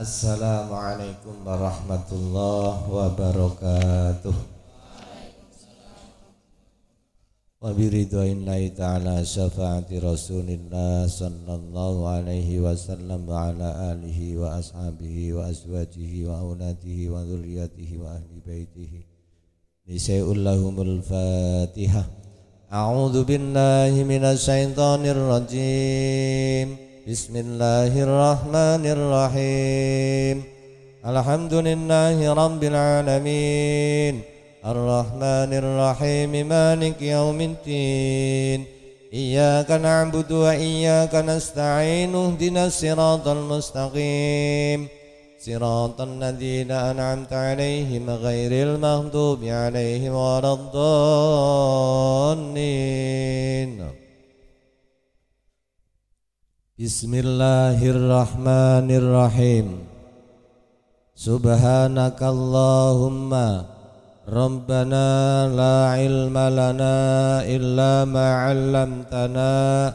Assalamualaikum warahmatullahi wabarakatuh. Wa biridwanillahi ta'ala syafaati Rasulillah sallallahu alaihi wasallam wa ala alihi wa ashabihi wa azwajihi wa auladihi wa dzurriyyatihi wa ahli baitihi. Nisa'ul lahumul Fatihah. A'udzu billahi minasy syaithanir rajim. Bismillahirrahmanirrahim. Alhamdulillahi rabbil alamin. Ar-Rahmanir-Rahim. Maliki yaumiddin. Iyyaka na'budu wa iyyaka nasta'in. Ihdinas siratal mustaqim. Siratal ladzina an'amta 'alaihim ghairil maghdubi 'alaihim waladdallin. Bismillahirrahmanirrahim. Subhanakallahumma Rabbana la ilma lana illa ma 'allamtana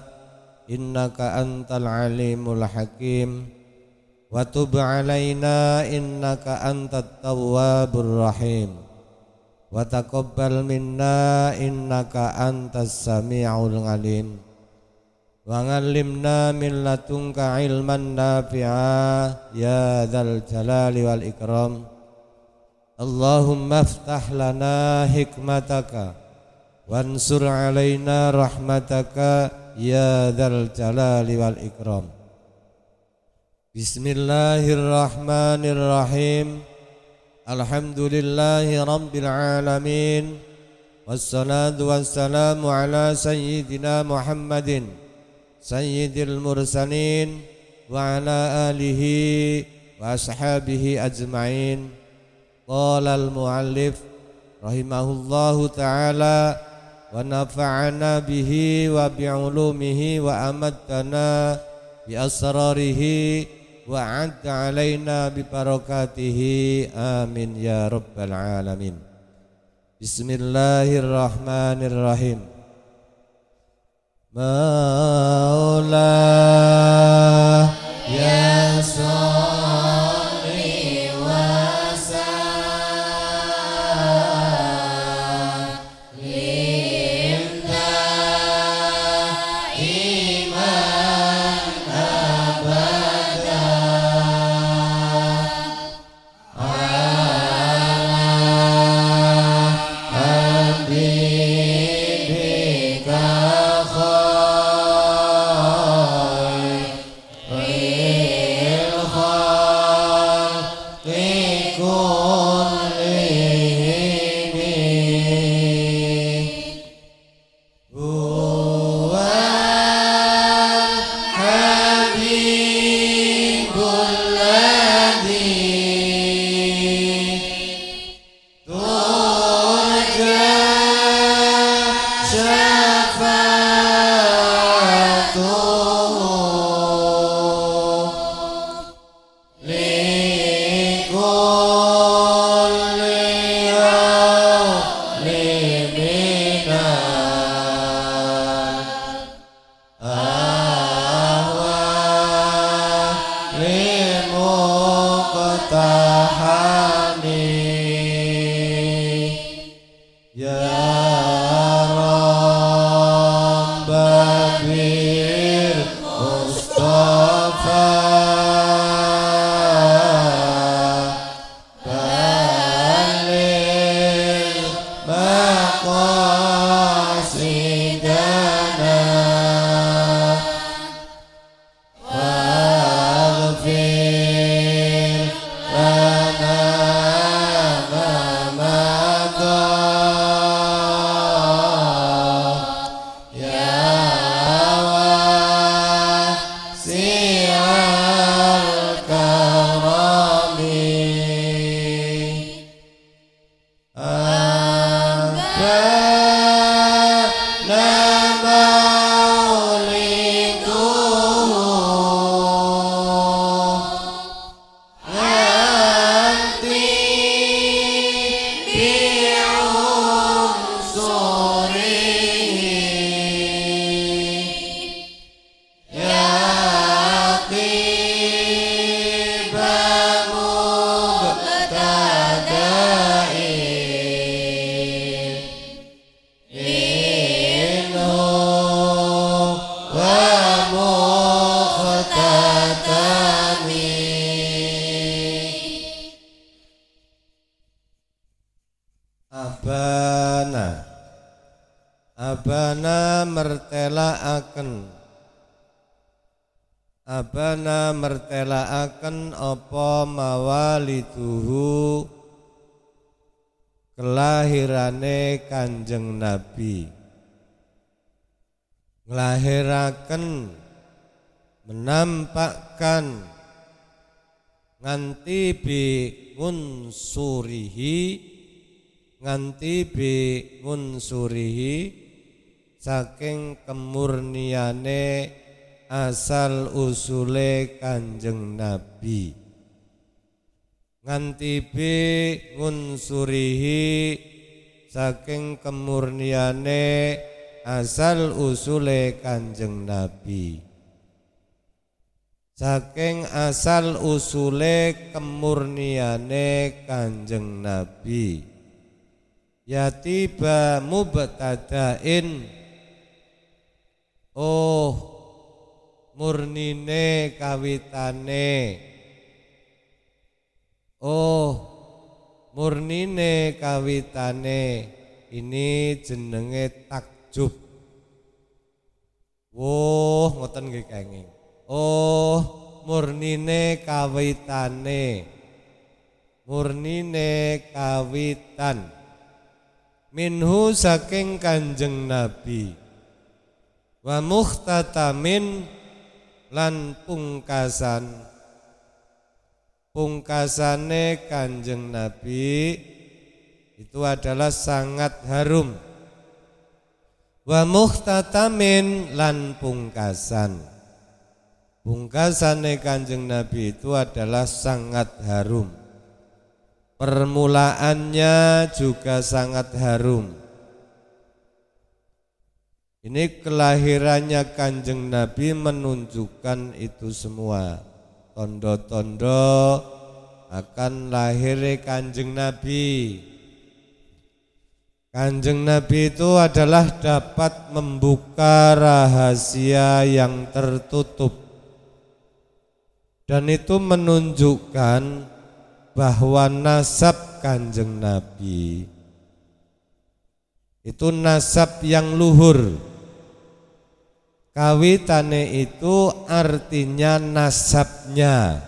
innaka antal alimul hakim wa tub 'alaina innaka antat tawwabur rahim wa taqabbal minna innaka antas sami'ul alim wa 'allimna min ladunka ilman nafi'a ya dzal jalali wal ikram. Allahumma aftah lana hikmataka wansur alaina rahmataka ya dzal jalali wal ikram. Bismillahirrahmanirrahim. Alhamdulillahi rabbil alamin. Wassalatu wassalamu ala sayyidina Muhammadin sayyidil mursalin wa ala alihi wa ashabihi ajma'in. Qala al-muallif rahimahullahu ta'ala wa nafa'ana bihi wa bi'ulumihi wa amaddana bi asrarihi wa adda alaina bi barakatihi amin ya rabbal alamin. Bismillahirrahmanirrahim. Maula ya Wa Abana mertelaaken apa mawaliduhu kelahirane Kanjeng Nabi, nglahiraken menampakkan nganti bi ngunsurihi saking kemurniane asal usule Kanjeng Nabi, nganti bi ngunsurihi saking kemurniane asal usule Kanjeng Nabi, saking asal usule kemurniane Kanjeng Nabi. Yatiba mubtadain, oh murnine kawitane, oh murnine kawitane, ini jenenge takjub. Woh ngoten nggih kenging. Oh murnine kawitane, murnine kawitan, minhu saking Kanjeng Nabi, wa muhtatamin lan pungkasane Kanjeng Nabi itu adalah sangat harum. Wa muhtatamin lan pungkasane Kanjeng Nabi itu adalah sangat harum. Permulaannya juga sangat harum. Ini kelahirannya Kanjeng Nabi menunjukkan itu semua. Tondo-tondo akan lahirnya Kanjeng Nabi. Kanjeng Nabi itu adalah dapat membuka rahasia yang tertutup. Dan itu menunjukkan bahwa nasab Kanjeng Nabi itu nasab yang luhur. Kawitane itu artinya nasabnya.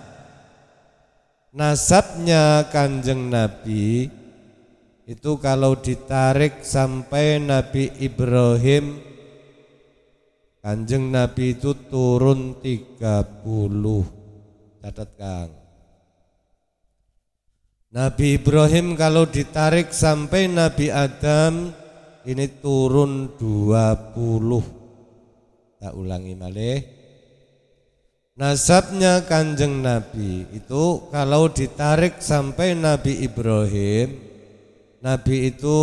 Nasabnya Kanjeng Nabi itu kalau ditarik sampai Nabi Ibrahim, Kanjeng Nabi itu turun 30. Catat Kang. Nabi Ibrahim kalau ditarik sampai Nabi Adam ini turun 20. Tak ulangi malih. Nasabnya Kanjeng Nabi itu kalau ditarik sampai Nabi Ibrahim, Nabi itu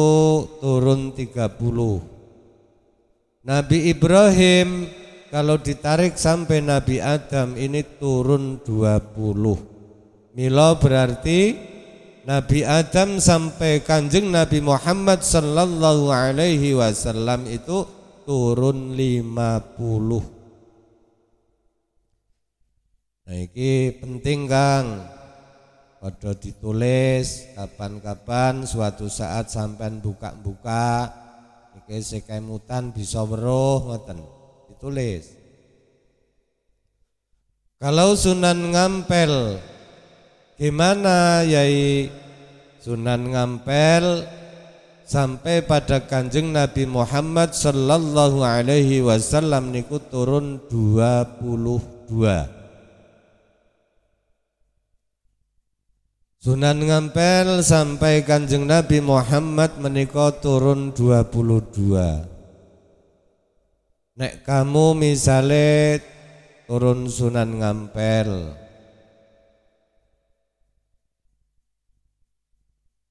turun 30. Nabi Ibrahim kalau ditarik sampai Nabi Adam ini turun 20. Milo berarti Nabi Adam sampai Kanjeng Nabi Muhammad sallallahu alaihi wasallam itu turun 50. Nah ini penting Kang. Padha ditulis kapan-kapan suatu saat sampean buka-buka iki sekemutan bisa weruh ngoten. Ditulis. Kalau Sunan Ngampel gimana Yai? Sunan Ngampel sampai pada Kanjeng Nabi Muhammad sallallahu alaihi wasallam niku turun 22. Sunan Ngampel sampai Kanjeng Nabi Muhammad menika turun 22. Nek kamu misale turun Sunan Ngampel,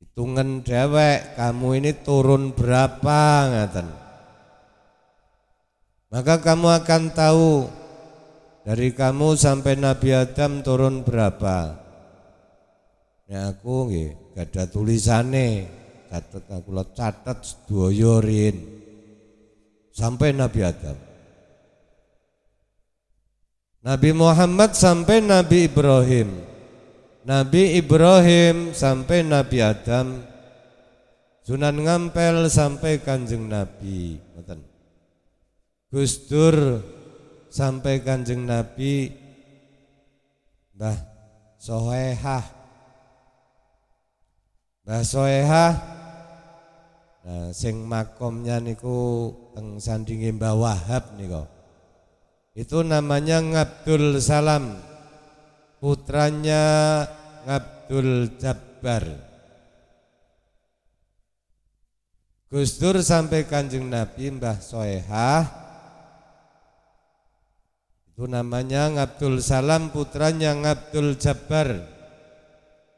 hitungan dewek kamu ini turun berapa ngaten. Maka kamu akan tahu dari kamu sampai Nabi Adam turun berapa. Ya aku nggih gak ada tulisane, catet sedaya rin sampai Nabi Adam. Nabi Muhammad sampai Nabi Ibrahim. Nabi Ibrahim sampai Nabi Adam Sunan Ngampel sampai Kanjeng Nabi, ngoten. Gus Dur sampai Kanjeng Nabi, Mbah Soehah. Mbah Soehah, nah sing makomnya niku teng sandinge Mbah Wahab niku. Itu namanya Ngabdul Salam, putranya Ngabdul Jabbar. Gus Dur sampai Kanjeng Nabi Mbah Soehah, itu namanya Ngabdul Salam, putranya Ngabdul Jabbar.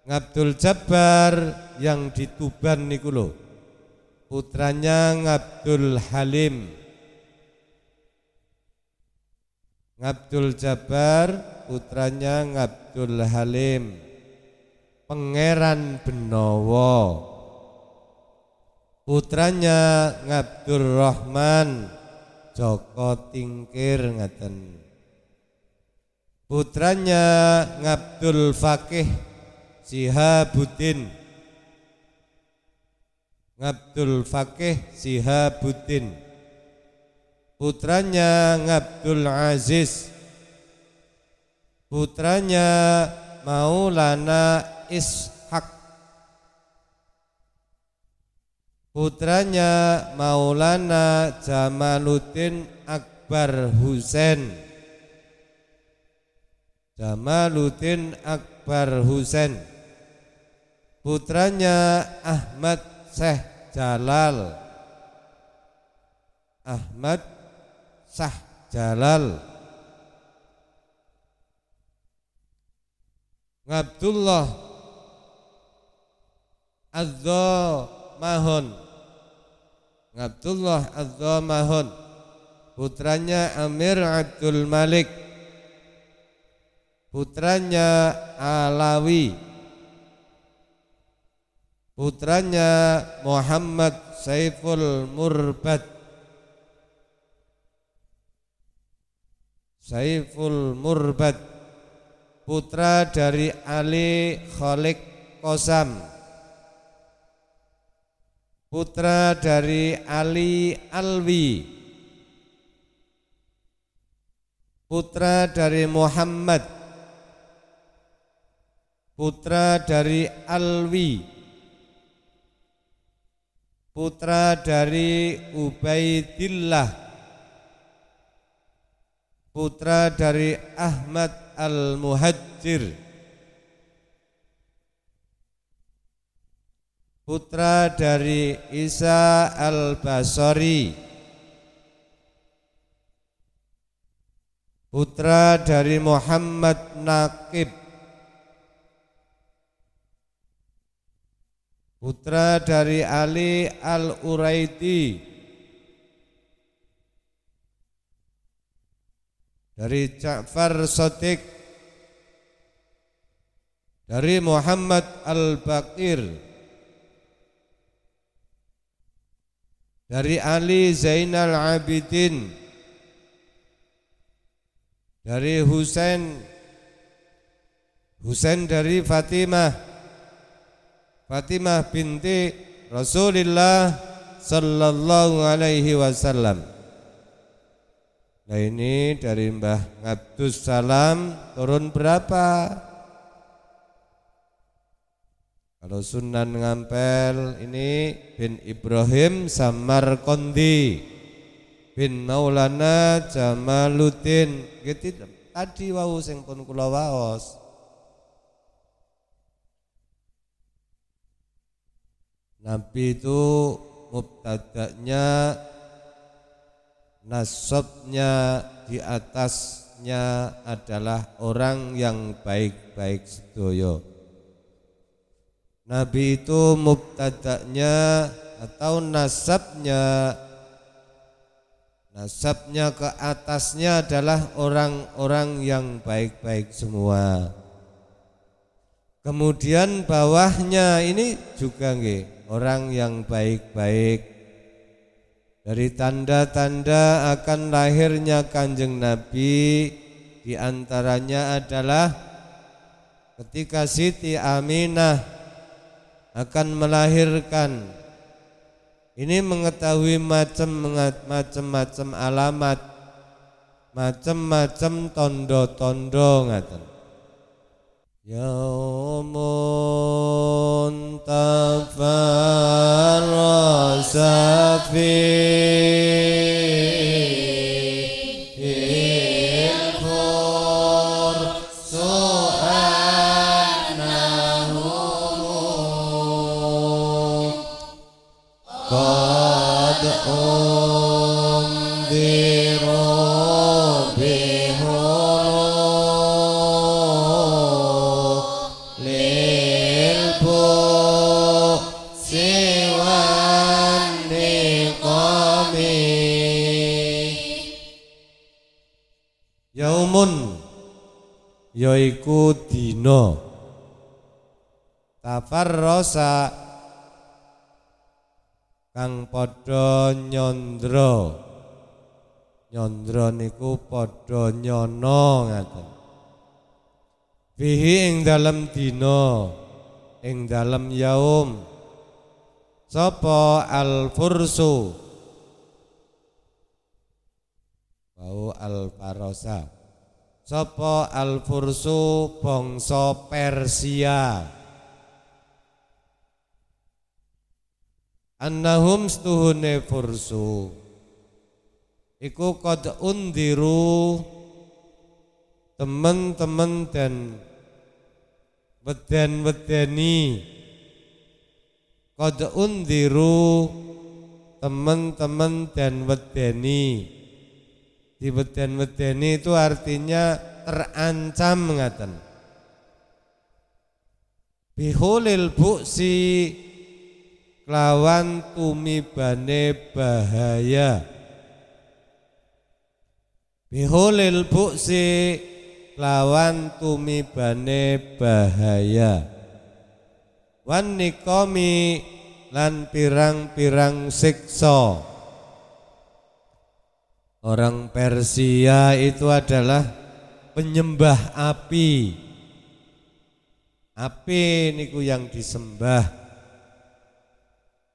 Ngabdul Jabbar yang di Tuban niku lho, putranya Ngabdul Halim. Ngabdul Jabbar putranya Ngabdul Halim, Pangeran Benowo. Putranya Ngabdul Rahman Joko Tingkir ngaten. Putranya Ngabdul Fakih Sihabuddin. Ngabdul Fakih Sihabuddin. Putranya Ngabdul Aziz. Putranya Maulana Ishak. Putranya Maulana Jamaluddin Akbar Husain. Jamaluddin Akbar Husain. Putranya Ahmad Syekh Jalal. Ahmad Syekh Jalal. Ngabdullah Az-Zamahun. Ngabdullah Az-Zamahun, putranya Amir Abdul Malik. Putranya Alawi. Putranya Muhammad Saiful Murbad. Saiful Murbad, putra dari Ali Kholik Qosam. Putra dari Ali Alwi. Putra dari Muhammad. Putra dari Alwi. Putra dari Ubaidillah. Putra dari Ahmad Al-Muhajir. Putra dari Isa Al-Basri. Putra dari Muhammad Naqib. Putra dari Ali Al-Uraidi. Dari Ja'far Shadiq. Dari Muhammad Al-Baqir. Dari Ali Zainal Abidin. Dari Husain dari Fatimah. Fatimah binti Rasulullah sallallahu alaihi wasallam. Nah ini dari Mbah Ngabdus Salam turun berapa? Kalau Sunan Ngampel ini bin Ibrahim Samarqandi bin Maulana Jamaluddin. Gitu tadi wau sing pun kula waos. Nabi itu mubtada'nya, nasabnya di atasnya adalah orang yang baik-baik sedoyo. Nabi itu mubtada'nya atau nasabnya ke atasnya adalah orang-orang yang baik-baik semua. Kemudian bawahnya ini juga orang yang baik-baik. Dari tanda-tanda akan lahirnya Kanjeng Nabi diantaranya adalah ketika Siti Aminah akan melahirkan Ini mengetahui macam-macam alamat, macam-macam tondo-tondo ngaten. Yaumun tafarrasa fihil fursu annahum qad unziru yaumun yaiku dina tafarrasa kang padha nyandra niku padha nyana ngaten fihi ing dalem dina ing dalem yaum sapa al-fursu wau al-farasa sapa al-fursu bangsa Persia annahum stuhune fursu iku qad undiru teman-teman dan weden-wedeni qad undiru teman-teman dan wedeni. Di weden-wedeni itu artinya terancam ngaten. Bihulil buksi kelawan tumibane bahaya. Bihulil buksi kelawan tumibane bahaya. Wan nikomi lan pirang-pirang siksa. Orang Persia itu adalah penyembah api. Api niku yang disembah.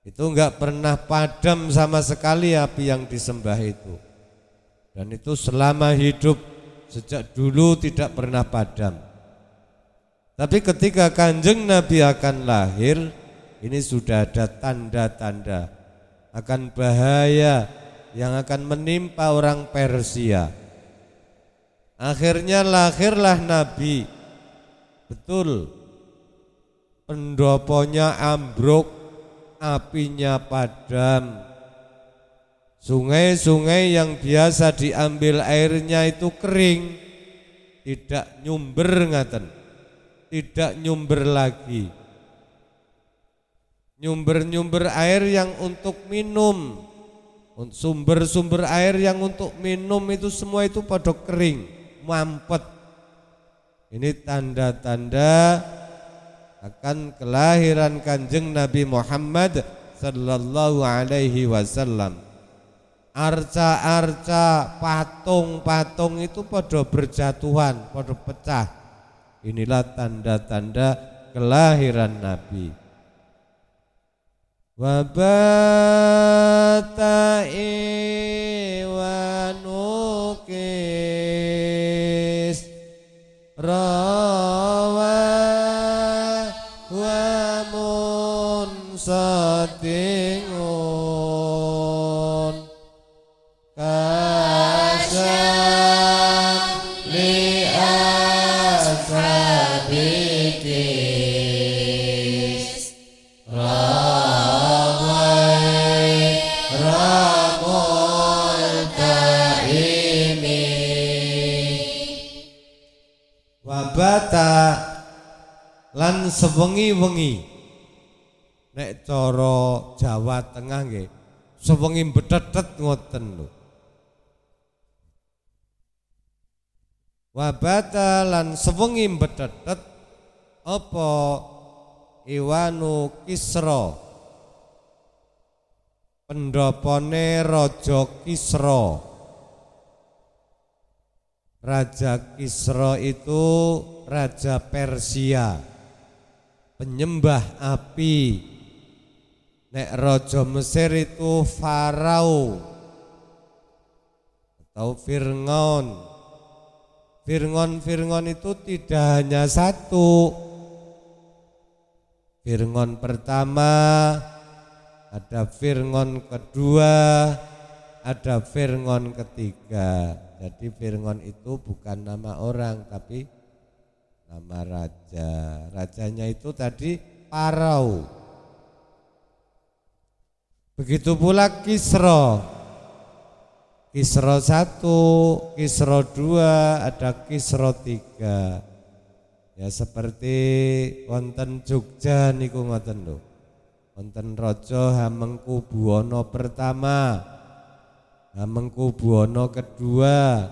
Itu enggak pernah padam sama sekali api yang disembah itu. Dan itu selama hidup sejak dulu tidak pernah padam. Tapi ketika Kanjeng Nabi akan lahir, ini sudah ada tanda-tanda akan bahaya yang akan menimpa orang Persia. Akhirnya lahirlah Nabi. Betul, pendoponya ambruk, apinya padam. Sungai-sungai yang biasa diambil airnya itu kering, tidak nyumber ngaten, tidak nyumber lagi. Nyumber-nyumber air yang untuk minum, sumber-sumber air yang untuk minum itu semua itu pada kering, mampet. Ini tanda-tanda akan kelahiran Kanjeng Nabi Muhammad sallallahu alaihi wasallam. Arca-arca, patung-patung itu pada berjatuhan, pada pecah. Inilah tanda-tanda kelahiran Nabi. Wabata'i wa nukis rawa wa munsatingun kasyam li asabikis wabata lan sewengi-wengi. Nek cara Jawa Tengah nggih, sewengi betetet ngoten lho. Wabata lan sewengi betetet apa Iwanu Kisra, pendopone Raja Kisra. Raja Kisra itu raja Persia, penyembah api. Nek raja Mesir itu Farao atau Fir'aun. Fir'aun itu tidak hanya satu. Fir'aun pertama, ada Fir'aun kedua, ada Fir'aun ketiga. Jadi Fir'aun itu bukan nama orang tapi nama raja. Rajanya itu tadi Farao. Begitu pula Kisra. Kisra 1, Kisra 2, ada Kisra 3. Ya seperti wonten Jogja niku ngoten lho. Wonten Raja Hamengkubuwana pertama, Hamengkubuwana kedua,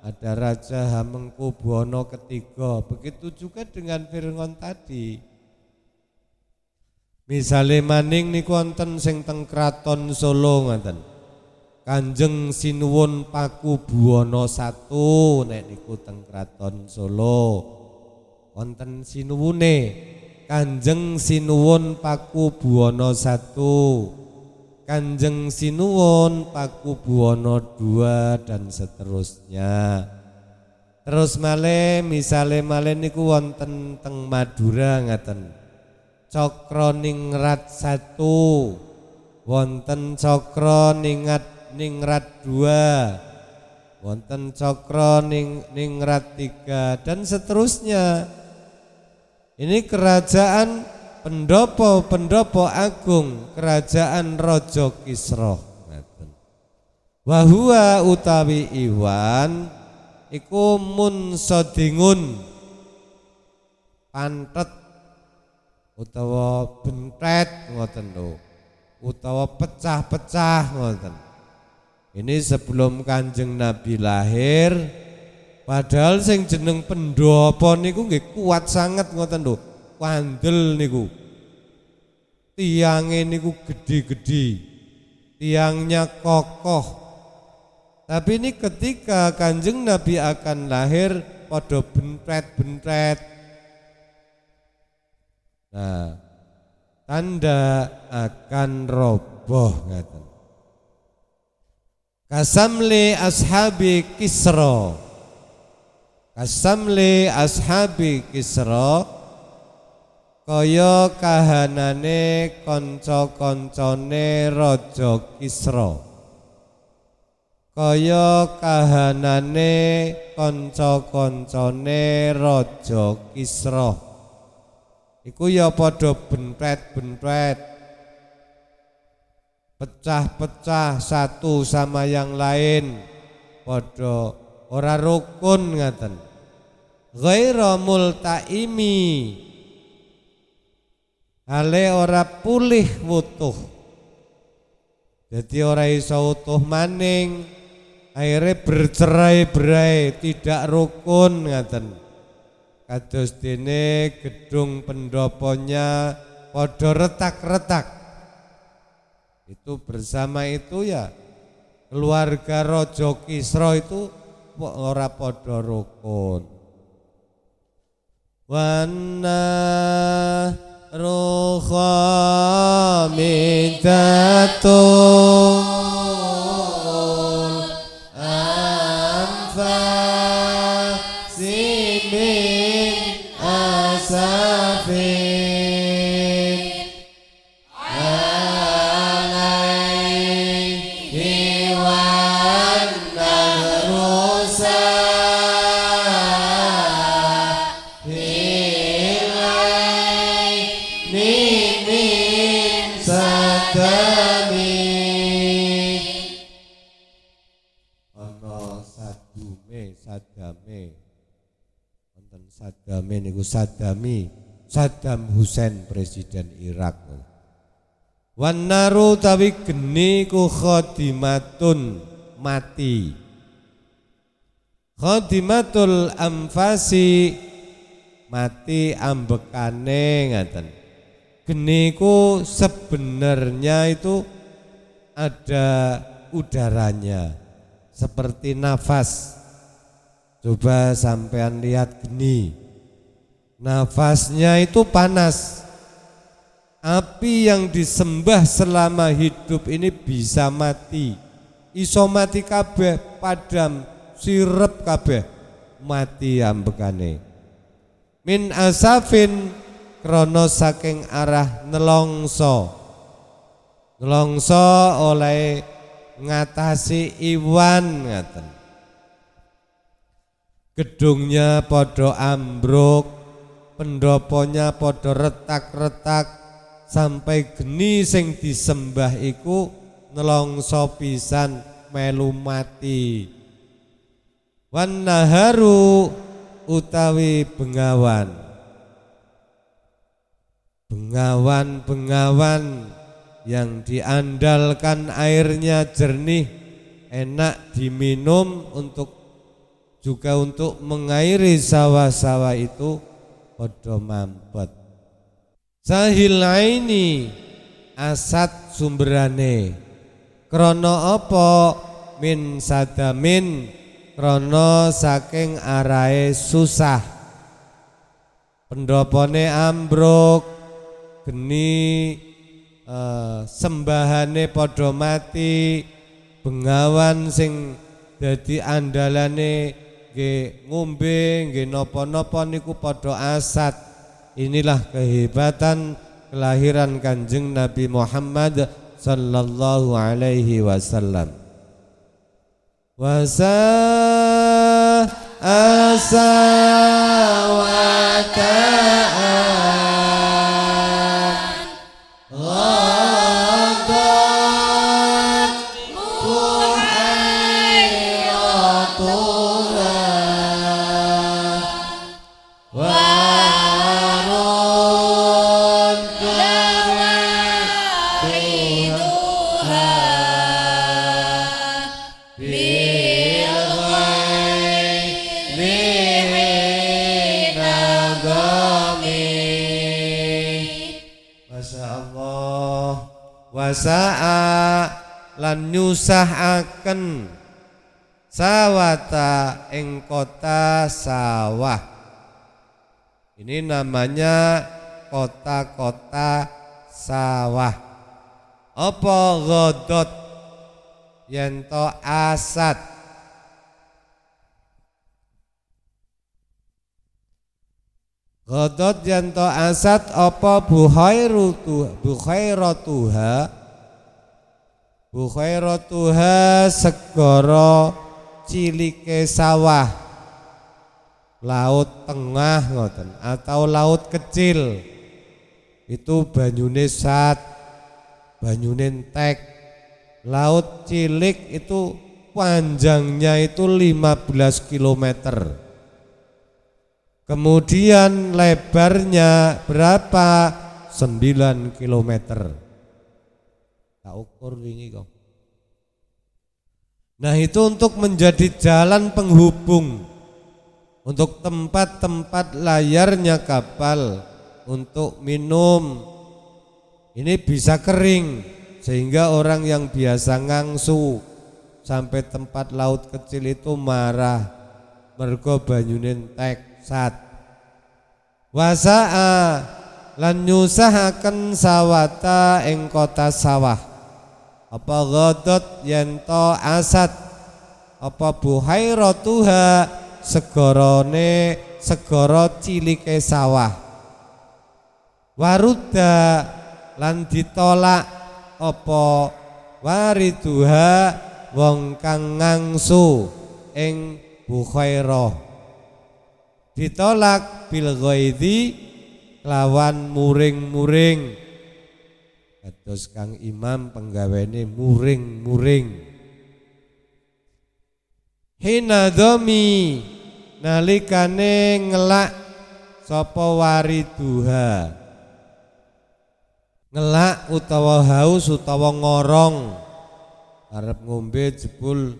ada Raja Hamengkubuwana ketiga. Begitu juga dengan Fir'aun tadi. Misale maning niku wonten sing teng Kraton Solo ngoten. Kanjeng Sinuwun Pakubuwana I nek niku teng Kraton Solo. Wonten sinuwune Kanjeng Sinuwun Pakubuwana I, Kanjeng Sinuwun Pakubuwana II dan seterusnya. Terus malih misale malih niku wonten teng Madura ngaten. Cokroningrat 1, wonten Cokroningrat 2, wonten Cokroningrat 3 dan seterusnya. Ini kerajaan pendopo agung, kerajaan Raja Kisra. Wahua utawi Iwan iku munsodingun, pantet utawa bentet ngoten lho, utawa pecah-pecah ngoten. Ini sebelum Kanjeng Nabi lahir, padahal sing jeneng pendopo niku nggih kuat sangat ngoten lho, wandel niku. Tiange niku gede-gede, tiangnya kokoh. Tapi ini ketika Kanjeng Nabi akan lahir pada bentet-bentet. Nah, tanda akan roboh ngaten. Kasamli ashabi Kisra. Kasamli ashabi Kisra kaya kahanane kanca-kancane Raja Kisra. Kaya kahanane kanca-kancane Raja Kisra. Iku ya padha bentet-bentet, pecah-pecah satu sama yang lain, padha ora rukun ngaten. Ghaira multaimi, ale ora pulih wutuh. Jadi ora iso utuh maning, akhirnya bercerai-berai, tidak rukun ngaten. Kados dene gedung pendoponya padha retak-retak. Itu bersama itu ya keluarga Raja Kisra itu ora padha rukun. Wana ruha midatul anfasimin asafin alaihi wan nahrusa hilai min sadami. Ana sadame wonten sadame niku Saddam Hussein presiden Irak. Wan naru tawi geni ku khadimatun mati. Khadimatul anfasi mati ambekane ngaten. Geni ku sebenarnya itu ada udaranya seperti nafas. Coba sampean lihat geni. Nafasnya itu panas. api yang disembah selama hidup ini bisa mati, iso mati kabeh, padam sirep kabeh, mati ambekane. Min asafin krana saking arah nelongso oleh ngatasi iwan ngaten. Gedungnya podo ambruk, pendoponya podo retak-retak, sampai geni sing disembah iku nelongso pisan melu mati. Wan naharu utawi bengawan yang diandalkan airnya jernih, enak diminum, juga untuk mengairi sawah-sawah itu podo mampet. Sahilaini asad sumberane, krono apa min sadamin, krono saking arahe susah, pendopone ambruk, geni sembahane podo mati, bengawan sing dadi andalane nggih ngombe nggih napa-napa niku podo asat. Inilah kehebatan kelahiran Kanjeng Nabi Muhammad sallallahu alaihi wasallam. Wasa asawata wasa'a lan nyusahaken sawata ing kota sawah. Ini namanya kota-kota sawah. Apa ghodot yento asad, ghodot yanto asad apa bukhairatuha segara cilike sawah, laut tengah ngoten atau laut kecil, itu banyune sat, banyune entek. Laut cilik itu panjangnya itu 15 km. Kemudian lebarnya berapa? 9 km. Tak ukur ini kok. Nah, itu untuk menjadi jalan penghubung, untuk tempat-tempat layarnya kapal, untuk minum. Ini bisa kering sehingga orang yang biasa ngangsu sampai tempat laut kecil itu marah mergo banyune entek sat. Wasa'a lan nyusahaken sawata ing kota sawah, apa ghodot yento asad, apa buhairatuha segorone segara cilike sawah. Warudda lan ditolak apa wariduha wong kang ngangsu ing bukhairah, ditolak bil ghaidhi lawan muring-muring. Kados Kang Imam penggawene muring-muring. Hina domi nalikane ngelak sapa wariduha, ngelak utawa haus utawa ngorong, arep ngombe jebul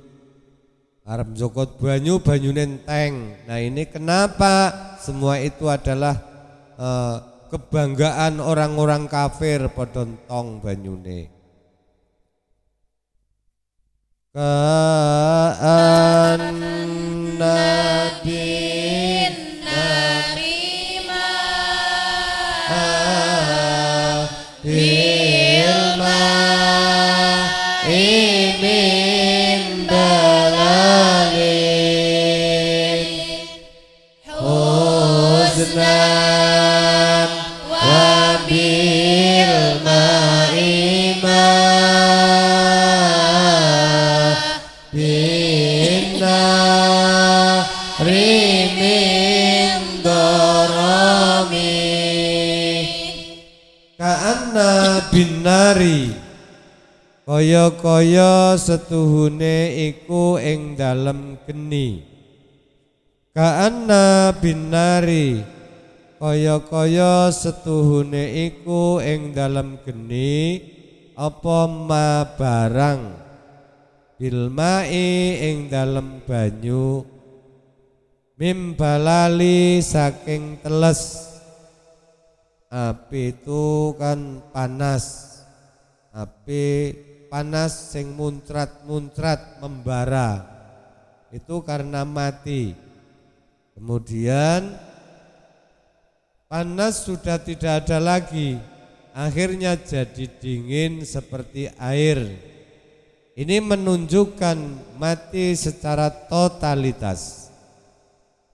arep njokot banyu, banyune enteng. Nah, ini kenapa? Semua itu adalah kebanggaan orang-orang kafir padha entong banyune. Ka'an nabi bil ma'ima bina rimin dorami ka'anna binari kaya-kaya setuhune iku ing dalem geni ka'anna binari kaya-kaya setuhune iku ing dalem geni apa ma barang bilmai ing dalem banyu mimbalali saking teles. Api itu kan panas, api panas sing muncrat-muncrat membara itu karena mati. Kemudian panas sudah tidak ada lagi, akhirnya jadi dingin seperti air. Ini menunjukkan mati secara totalitas.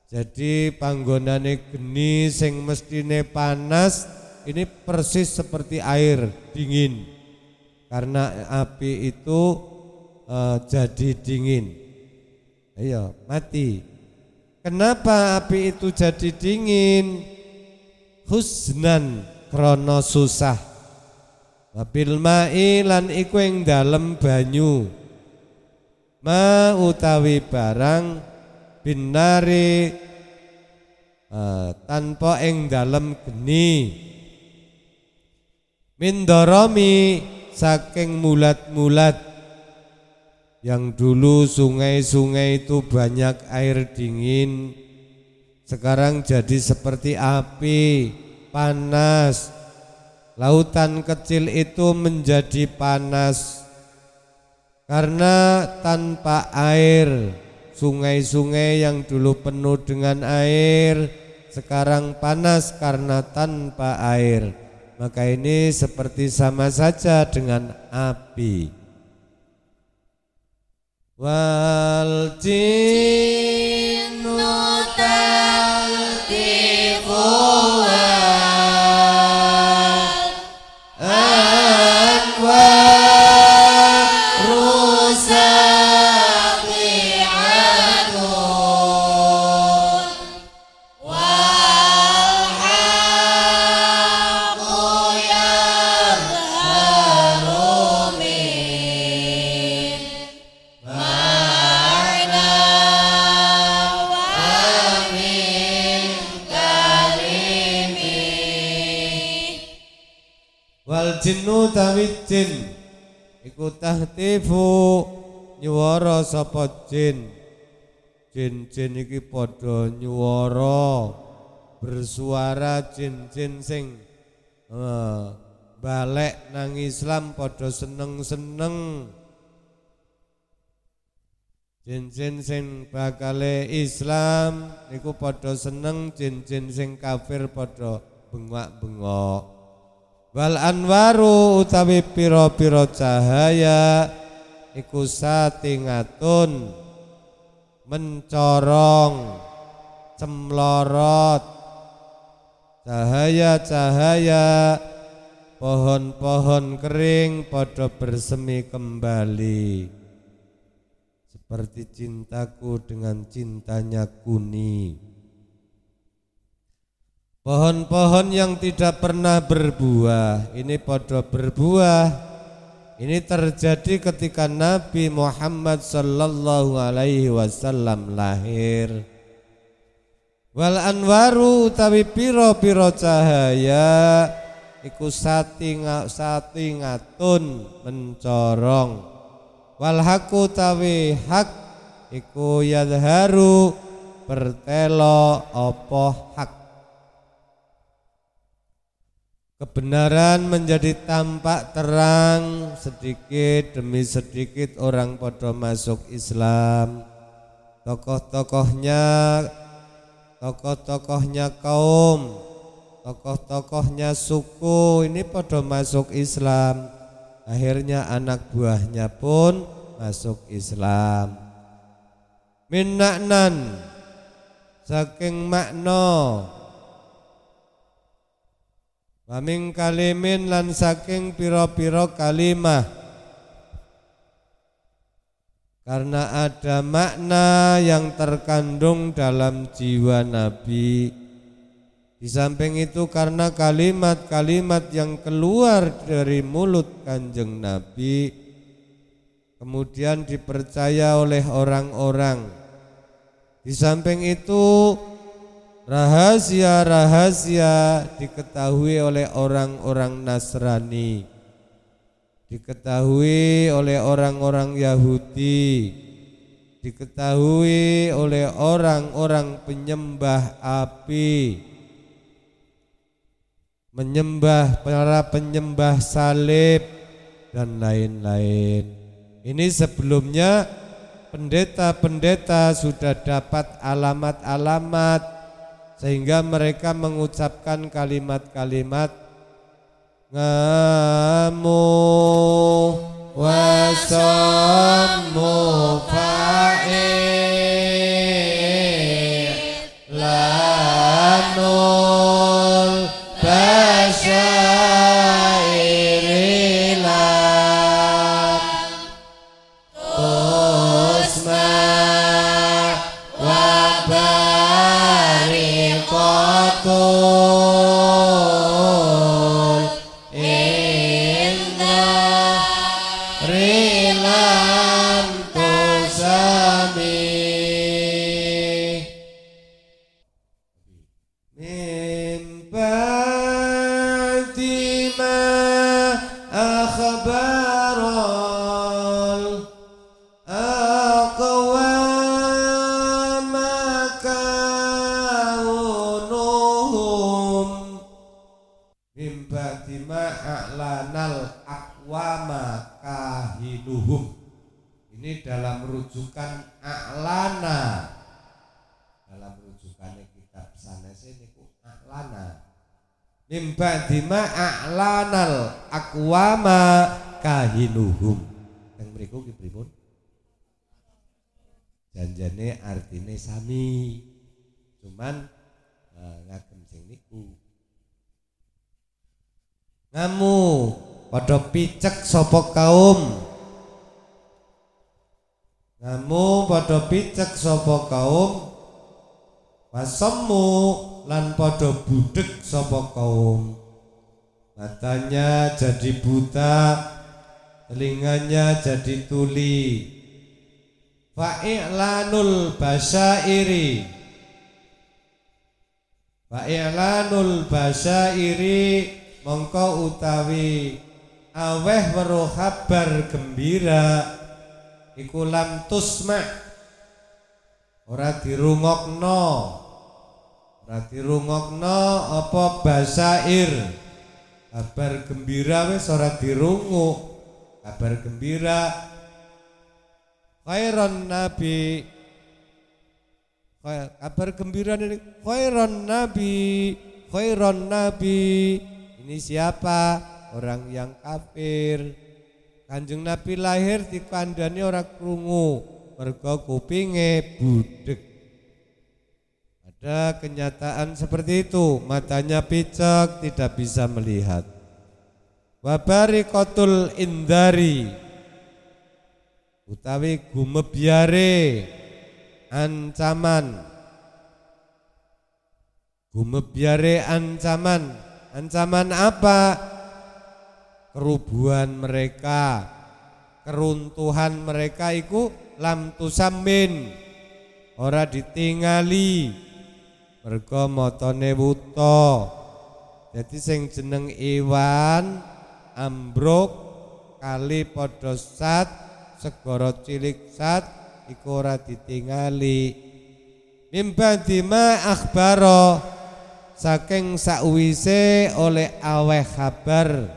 Jadi panggonane geni sing mestine panas ini persis seperti air dingin. Karena api itu jadi dingin. Ayo, mati. Kenapa api itu jadi dingin? Husnan krono susah. Wabil ma'i lan iku ing dalem banyu. Ma utawi barang binari tanpa ing dalem geni. Mindoromi saking mulat-mulat. Yang dulu sungai-sungai itu banyak air dingin, sekarang jadi seperti api, panas. Lautan kecil itu menjadi panas karena tanpa air. Sungai-sungai yang dulu penuh dengan air sekarang panas karena tanpa air. Maka ini seperti sama saja dengan api. Wal jinnu taltifu jinnu tawi jin iku tahtifu nyuwara sapa jin. Jin-jin iki padha nyuwara bersuara. Jin-jin sing balik nang Islam padha seneng-seneng. Jin-jin sing bakale Islam niku padha seneng, jin-jin sing kafir padha bengak-bengok. Wal anwaru utawi pira-pira cahaya iku satingatun mencorong cemlorot. Cahaya-cahaya pohon-pohon kering padha bersemi kembali seperti cintaku dengan cintanya Kuni. Pohon-pohon yang tidak pernah berbuah ini pada berbuah. Ini terjadi ketika Nabi Muhammad sallallahu alaihi wasallam lahir. Wal anwaru utawi piro-piro cahaya iku satingatun mencorong. Wal haku utawi hak iku yadharu bertelo opo hak. Kebenaran menjadi tampak terang, sedikit demi sedikit orang pada masuk Islam. Tokoh-tokohnya kaum, tokoh-tokohnya suku ini pada masuk Islam. Akhirnya anak buahnya pun masuk Islam. Min naknan saking makna Wa min kalimin lan saking pira-pira kalimah. Karena ada makna yang terkandung dalam jiwa Nabi. Di samping itu karena kalimat-kalimat yang keluar dari mulut Kanjeng Nabi kemudian dipercaya oleh orang-orang. Di samping itu rahasia-rahasia diketahui oleh orang-orang Nasrani, diketahui oleh orang-orang Yahudi, diketahui oleh orang-orang penyembah api, menyembah para penyembah salib dan lain-lain. Ini sebelumnya pendeta-pendeta sudah dapat alamat-alamat sehingga mereka mengucapkan kalimat-kalimat ngamu wasammu fa'il lanul basyairi lam tusma wa bariqatul ini dalam rujukan a'lana, dalam rujukannya kitab sanes niku a'lana. Mim ba'dima a'lanal aqwama kahinuhum. Yang mriku ki pripun? Janjane artine sami. Cuman ngagem sing niku. Ngamu padha picek sapa kaum. Ngamu padha picek sapa kaum, wasemmu lan padha budheg sapa kaum. Matanya jadi buta, telinganya jadi tuli. Fa'i'lanul basyairi, fa'i'lanul basyairi mongko utawi aweh weruh kabar gembira iku lam tusma, ora dirungokno, ora dirungokno apa basair, kabar gembira wis ora dirunguk, kabar gembira. Khairon nabi, kabar gembira ini khairon nabi, khairon nabi. Ini siapa? Orang yang kafir. Kanjeng Nabi lahir dikandani ora krungu, mergo kupinge budheg. Ada kenyataan seperti itu, matanya picek tidak bisa melihat. Wabarikotul indari, utawi gumebyare ancaman, gumebyare ancaman. Ancaman apa? Kerubuhan mereka, keruntuhan mereka iku lam tusammin, ora ditingali, mergo motone wuta. Jadi sing jeneng Iwan ambruk kali padha sat, segara cilik sat iku ora ditingali. Mimbadima akhbaro, saking sakwise oleh aweh kabar,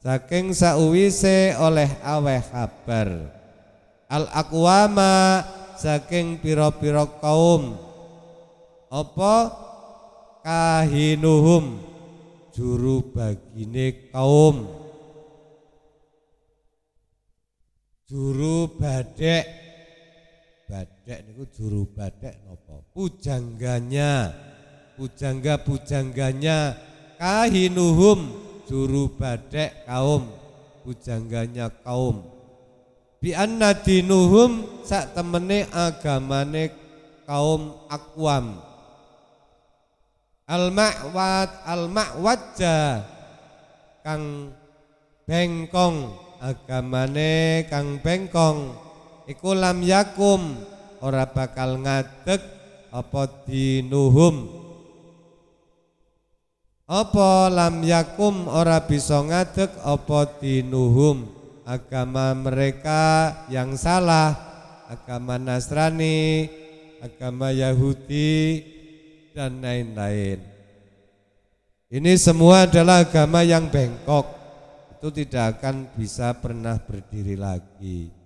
saking sakwise oleh aweh kabar. Al aqwama, saking pira-pira kaum. Apa? Kahinuhum, juru bagine kaum, juru badek. Badek niku juru badek napa? Pujangganya, pujangga-pujangganya kahinuhum juru badek kaum, bujangganya kaum. Bi anna dinuhum sak temene agamane kaum Aqwam. Al-ma'wajja kang bengkong, agamane kang bengkong iku lam yakum ora bakal ngadeg apa dinuhum. Apa lam yakum ora bisa ngadeg apa dinuhum, agama mereka yang salah, agama Nasrani, agama Yahudi dan lain-lain. Ini semua adalah agama yang bengkok, itu tidak akan bisa pernah berdiri lagi.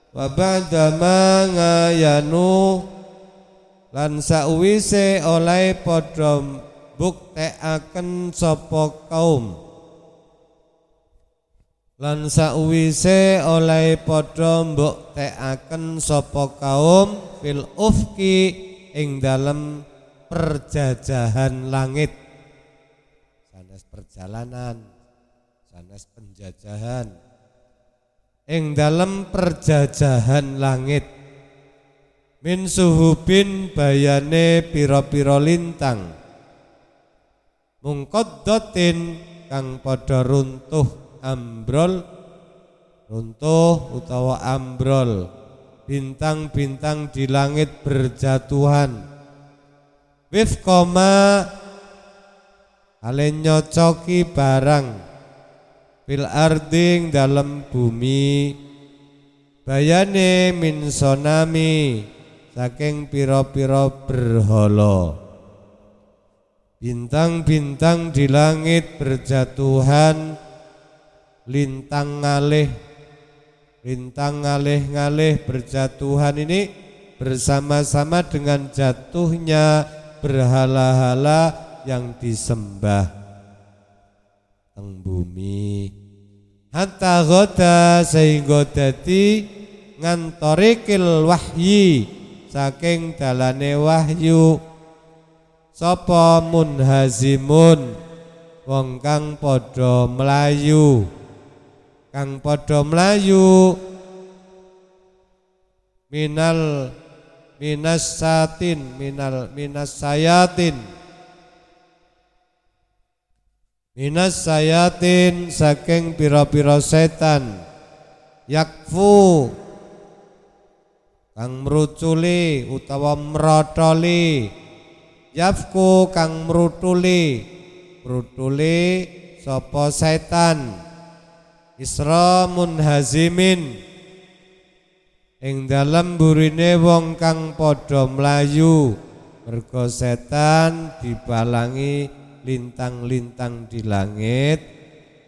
Wabada mangayanu lan sakwise oleh padha buktekaken sapa kaum, lan sakwise oleh padha buktekaken sapa kaum fil ufki ing dalem perjajahan langit, sanes perjalanan, sanes penjajahan ing dalem perjajahan langit, min suhubin bayane pira-pira lintang, mungqaddatin kang padha runtuh ambrol, runtuh utawa ambrol, bintang-bintang di langit berjatuhan, wifqama ale nyocoki barang fil arding dalam bumi, bayane min sonami saking pira-pira berhala, bintang-bintang di langit berjatuhan, lintang ngalih berjatuhan ini bersama-sama dengan jatuhnya berhala-hala yang disembah teng bumi. Hatta ghoda sehingga dadi ngantorikil wahyi saking dalane wahyu sapa munhazimun wong kang padha mlayu, minas sayatin saking pira-pira setan, yakfu kang mruculi utawa mrotoli, yafku kang mrutuli sapa setan, isra munhazimin ing dalem burine wong kang padha mlayu, merga setan dibalangi lintang-lintang di langit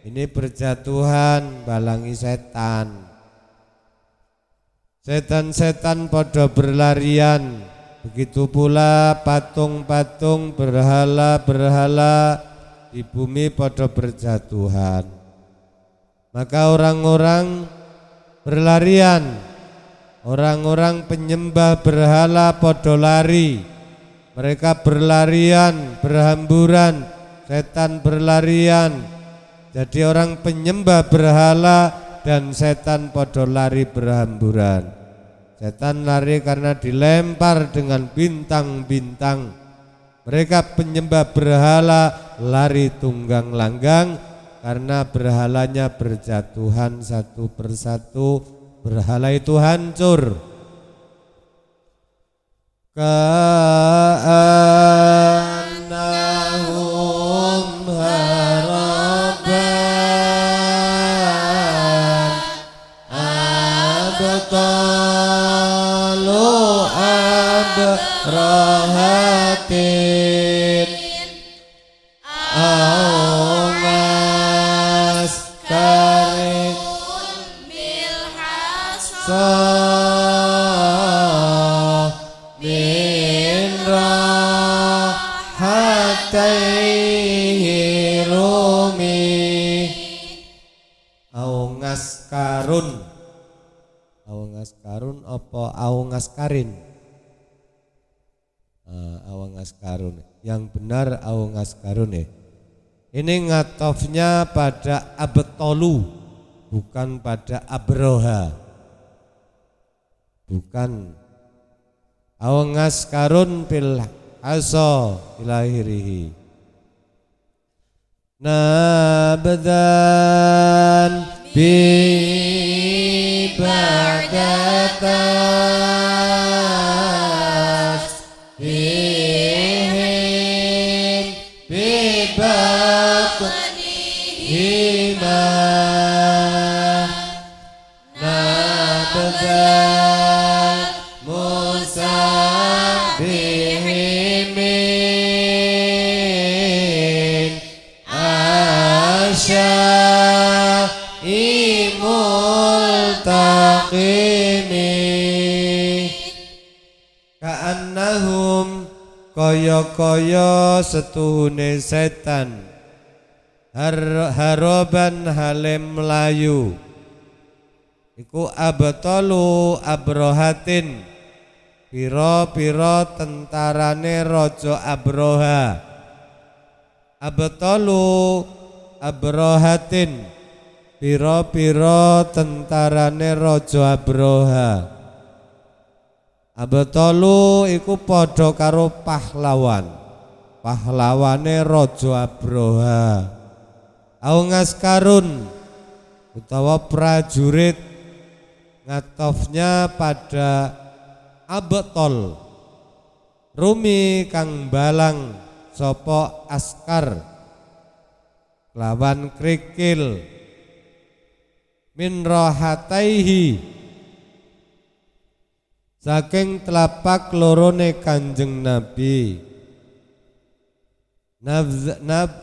ini berjatuhan balangi setan. Setan-setan pada berlarian, begitu pula patung-patung berhala-berhala di bumi pada berjatuhan. Maka orang-orang berlarian Orang-orang penyembah berhala podo lari. Mereka berlarian, berhamburan, setan berlarian. Jadi orang penyembah berhala dan setan podo lari berhamburan. Setan lari karena dilempar dengan bintang-bintang. Mereka penyembah berhala lari tunggang langgang karena berhalanya berjatuhan satu persatu. Berhala itu hancur. Ka'annahum haraban abtalu abrahatin aungas karin min rahataihi rumi aungas karun apa aungas karin aungas karun yang benar aungas karun ini ngatofnya pada abtolu bukan pada abroha. Bukan awangas karun fil asa ilahirihi nabdan bi badatas bihim bi batnihima nabdan bihimin asyaimul taqimi ka'annahum kaya-kaya setuhune setan haroban halem melayu iku abtalu abrohatin piro-piro tentarane Raja Abroha. Abtalu abrohatin piro-piro tentarane Raja Abroha. Abtalu iku padha karo pahlawan. Pahlawane Raja Abroha. Aungas karun utawa prajurit ngatofnya pada abtol rumi kang balang sopo askar lawan krikil min rohataihi saking telapak lorone Kanjeng Nabi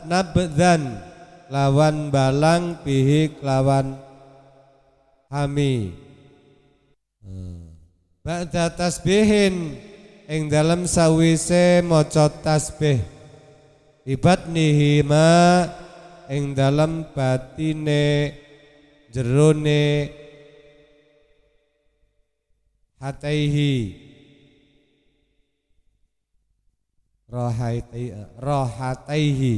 nabdan lawan balang bihi lawan hami ba'da tasbihin ing dalam sawise maca tasbih ibatnihima ing dalam batine jerone hataihi rohataihi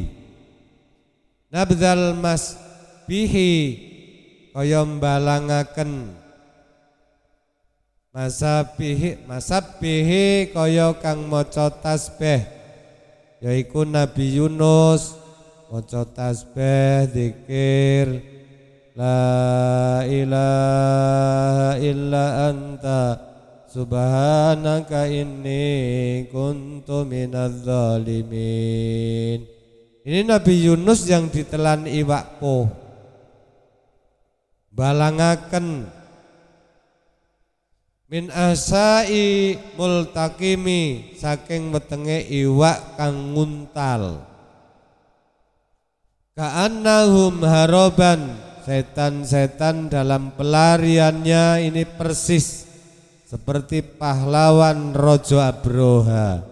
nabdal masbihi kaya mbalangaken masabihi kaya kang maca tasbih yaiku Nabi Yunus maca tasbih zikir la ilaha illa anta subhanaka inni kuntu minadz zalimin. Ini Nabi Yunus yang ditelan iwak po balangaken min asai multakimi saking wetenge iwak kang nguntal ka'annahum haroban setan-setan dalam pelariannya ini persis seperti pahlawan Raja Abroha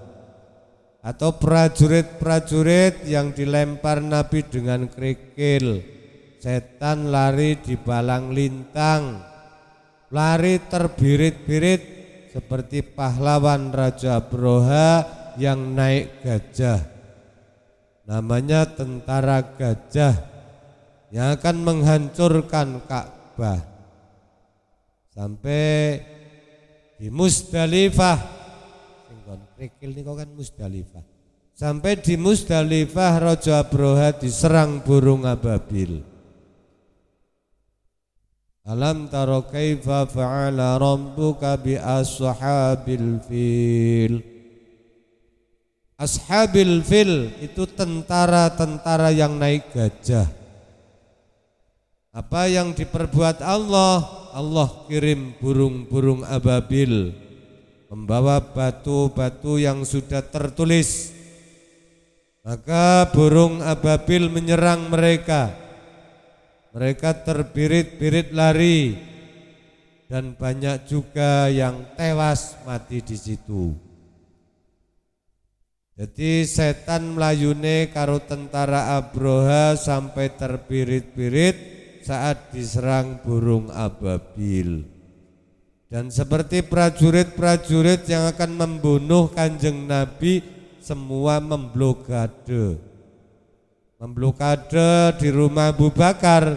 atau prajurit-prajurit yang dilempar Nabi dengan kerikil. Setan lari di balang lintang lari terbirit-birit seperti pahlawan Raja Abroha yang naik gajah. Namanya tentara gajah yang akan menghancurkan Ka'bah. Sampai di Musdalifah, krikil niku kan Musdalifah. Sampai di Musdalifah Raja Abroha diserang burung ababil. Alam tara kaifa fa'ala rabbuka bi ashabil fil. Ashabil fil itu tentara-tentara yang naik gajah. Apa yang diperbuat Allah? Allah kirim burung-burung ababil membawa batu-batu yang sudah tertulis. Maka burung ababil menyerang mereka. Mereka terbirit-birit lari dan banyak juga yang tewas mati di situ. Jadi setan melayune karo tentara Abroha sampai terbirit-birit saat diserang burung ababil. Dan seperti prajurit-prajurit yang akan membunuh Kanjeng Nabi, semua memblokade di rumah Abu Bakar.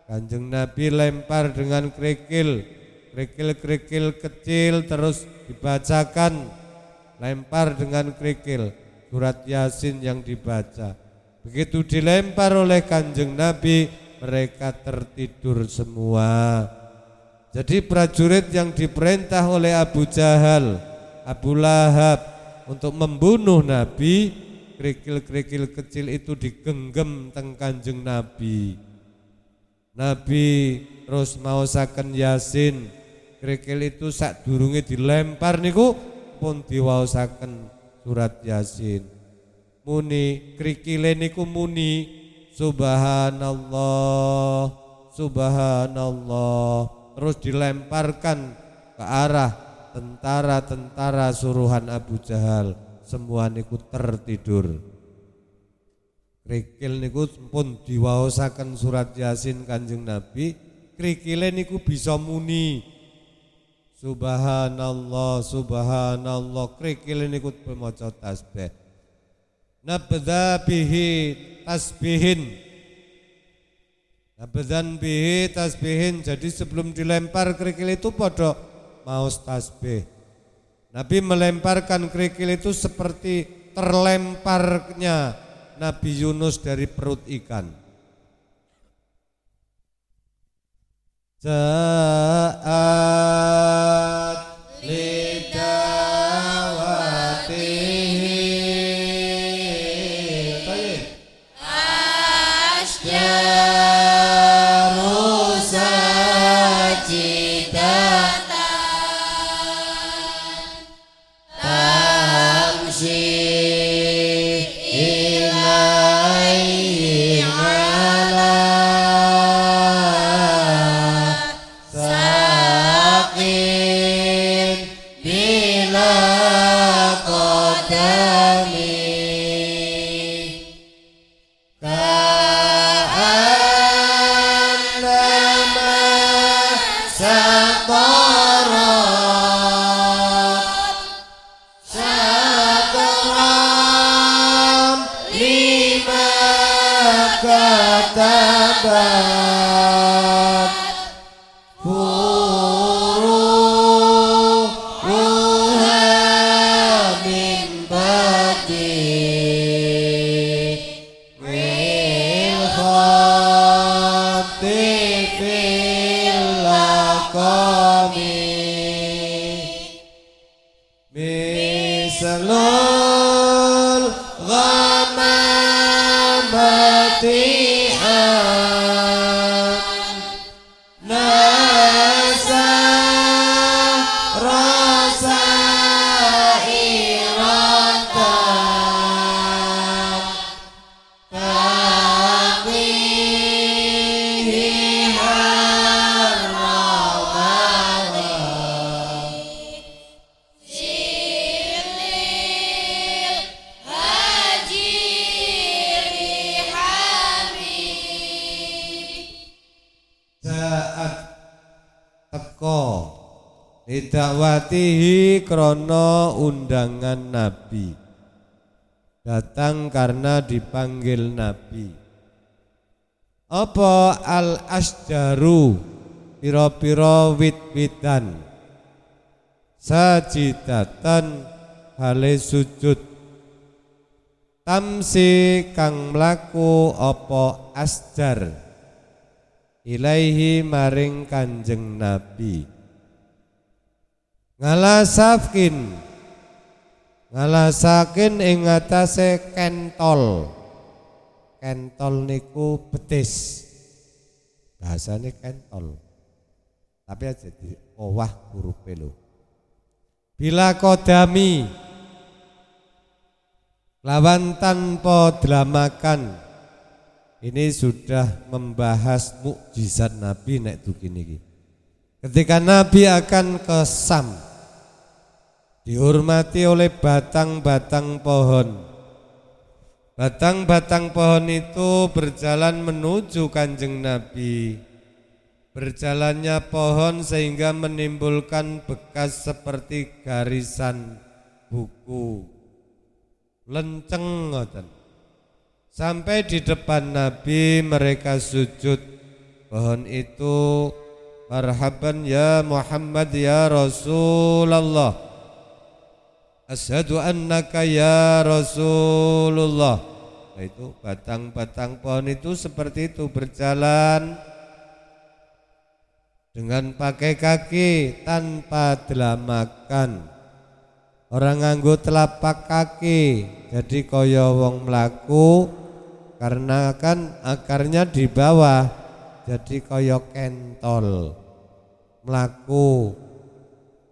Kanjeng Nabi lempar dengan kerikil kecil, terus dibacakan, lempar dengan kerikil surat Yasin yang dibaca. Begitu dilempar oleh Kanjeng Nabi, mereka tertidur semua. Jadi prajurit yang diperintah oleh Abu Jahal, Abu Lahab untuk membunuh Nabi, kerikil-kerikil kecil itu digenggam teng Kanjeng Nabi. Nabi terus maosaken Yasin, kerikil itu sak durunge dilempar niku pun diwaosaken surat Yasin. Muni kerikile niku muni subhanallah, subhanallah, terus dilemparkan ke arah tentara-tentara suruhan Abu Jahal. Semua niku tertidur. Krikil niku pun diwaosaken surat Yasin Kanjeng Nabi, krikile niku bisa muni subhanallah, subhanallah, krikile niku maca tasbih. Nabdha bihi tasbihin, nabdhan bihi tasbihin. Jadi sebelum dilempar kerikil itu pada maos tasbih. Nabi melemparkan kerikil itu seperti terlemparnya Nabi Yunus dari perut ikan. Ja'at lidawatihi asjaru sajidatan tamshi ilaihi ala saqin bila qadami ka'annama saqarat lima katabat furuha min badi wil khati fil laqami misalul ghamamati nasa rasa iratan taqihi harrawawa silil hajiri hamim Lidakwatihi krana undangan Nabi, datang karena dipanggil Nabi. Apa al asjaru pira-pira wit-witan, sajidatan hale sujud, tamsi kang mlaku apa asjar ilaihi maring Kanjeng Nabi. Ngalasakin ing atase kentol. Kentol niku betis, bahasane kentol, tapi aja di owah hurufe lho. Bila kodami lawan tanpa dramakan. Ini sudah membahas mukjizat Nabi nek dugi niki. Ketika Nabi akan ke Sam, dihormati oleh batang-batang pohon. Batang-batang pohon itu berjalan menuju Kanjeng Nabi. Berjalannya pohon sehingga menimbulkan bekas seperti garisan buku. Lenceng ngoten. Sampai di depan Nabi mereka sujud. Pohon itu, marhaban ya Muhammad ya Rasulullah. Asyhadu annaka ya Rasulullah. Nah, itu batang-batang pohon itu seperti itu berjalan dengan pakai kaki tanpa delamakan. Orang nganggo telapak kaki, jadi kaya wong mlaku karena kan akarnya di bawah, jadi kaya kentol mlaku.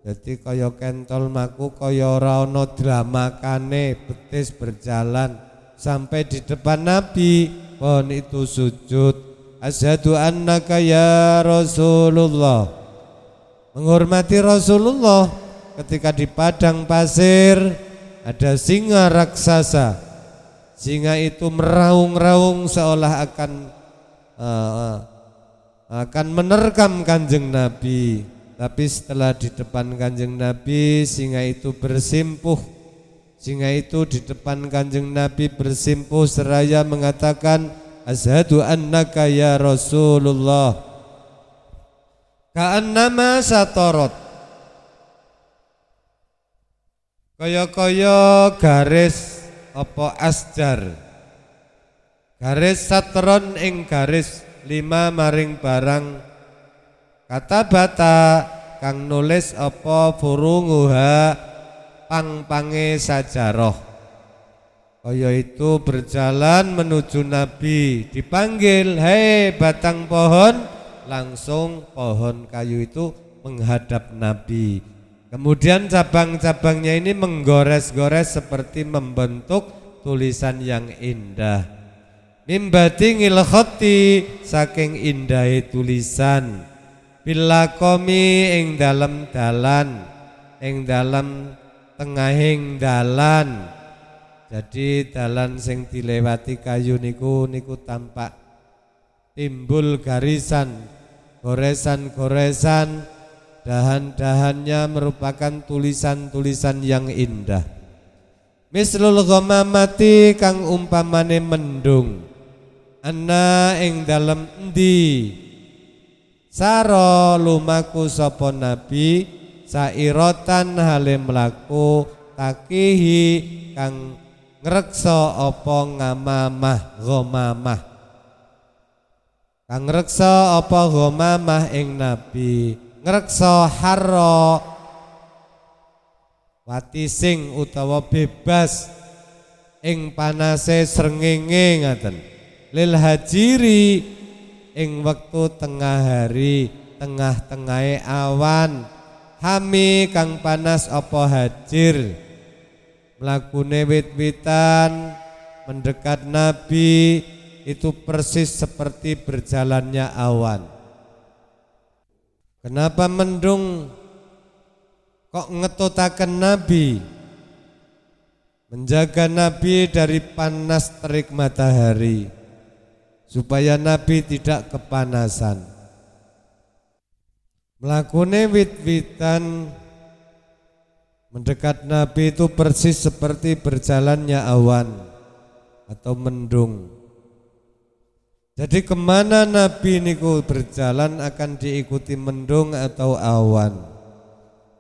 Jadi kaya kentol maku kaya ora ana dramakane, betis berjalan sampai di depan Nabi. Pohon itu sujud. Asyhadu annaka ya Rasulullah. Menghormati Rasulullah. Ketika di padang pasir ada singa raksasa. Singa itu meraung-raung seolah akan menerkam Kanjeng Nabi. Tapi setelah di depan Kanjeng Nabi, singa itu bersimpuh. Singa itu di depan Kanjeng Nabi bersimpuh seraya mengatakan, asyhadu annaka ya Rasulullah. Ka'annama satorot. Kaya-kaya garis apa asjar. Garis satron ing garis 5 maring barang kata bata kang nulis apa furunguha pang-pange sajaroh. Kaya itu berjalan menuju Nabi, dipanggil, hei batang pohon, langsung pohon kayu itu menghadap Nabi. Kemudian cabang-cabangnya ini menggores-gores seperti membentuk tulisan yang indah. Mimbati ngilkhoti saking indahe tulisan. Bilakomi ing dalam dalan, ing dalam tengahing dalan. Jadi dalan sing dilewati kayu niku tampak timbul garisan, goresan-goresan, dahan-dahannya merupakan tulisan-tulisan yang indah. Mislul ghamamati kang umpamane mendung, ana ing dalem endi saro lumaku sapa Nabi sairotan hale mlaku takihi kang ngreksa apa ngamamah ghamamah, kang ngreksa apa ghamamah ing Nabi, ngreksa harra watising utawa bebas ing panase srengenge ngaten, lil hajiri ing wektu tengah hari, tengah-tengahe awan, hami kang panas apa hajir, mlakune wit-witan mendekat Nabi itu persis seperti berjalannya awan. Kenapa mendung kok ngetutaken Nabi? Menjaga Nabi dari panas terik matahari, supaya Nabi tidak kepanasan. Mlakune wit-witan mendekat Nabi itu persis seperti berjalannya awan atau mendung. Jadi kemana Nabi niku berjalan akan diikuti mendung atau awan.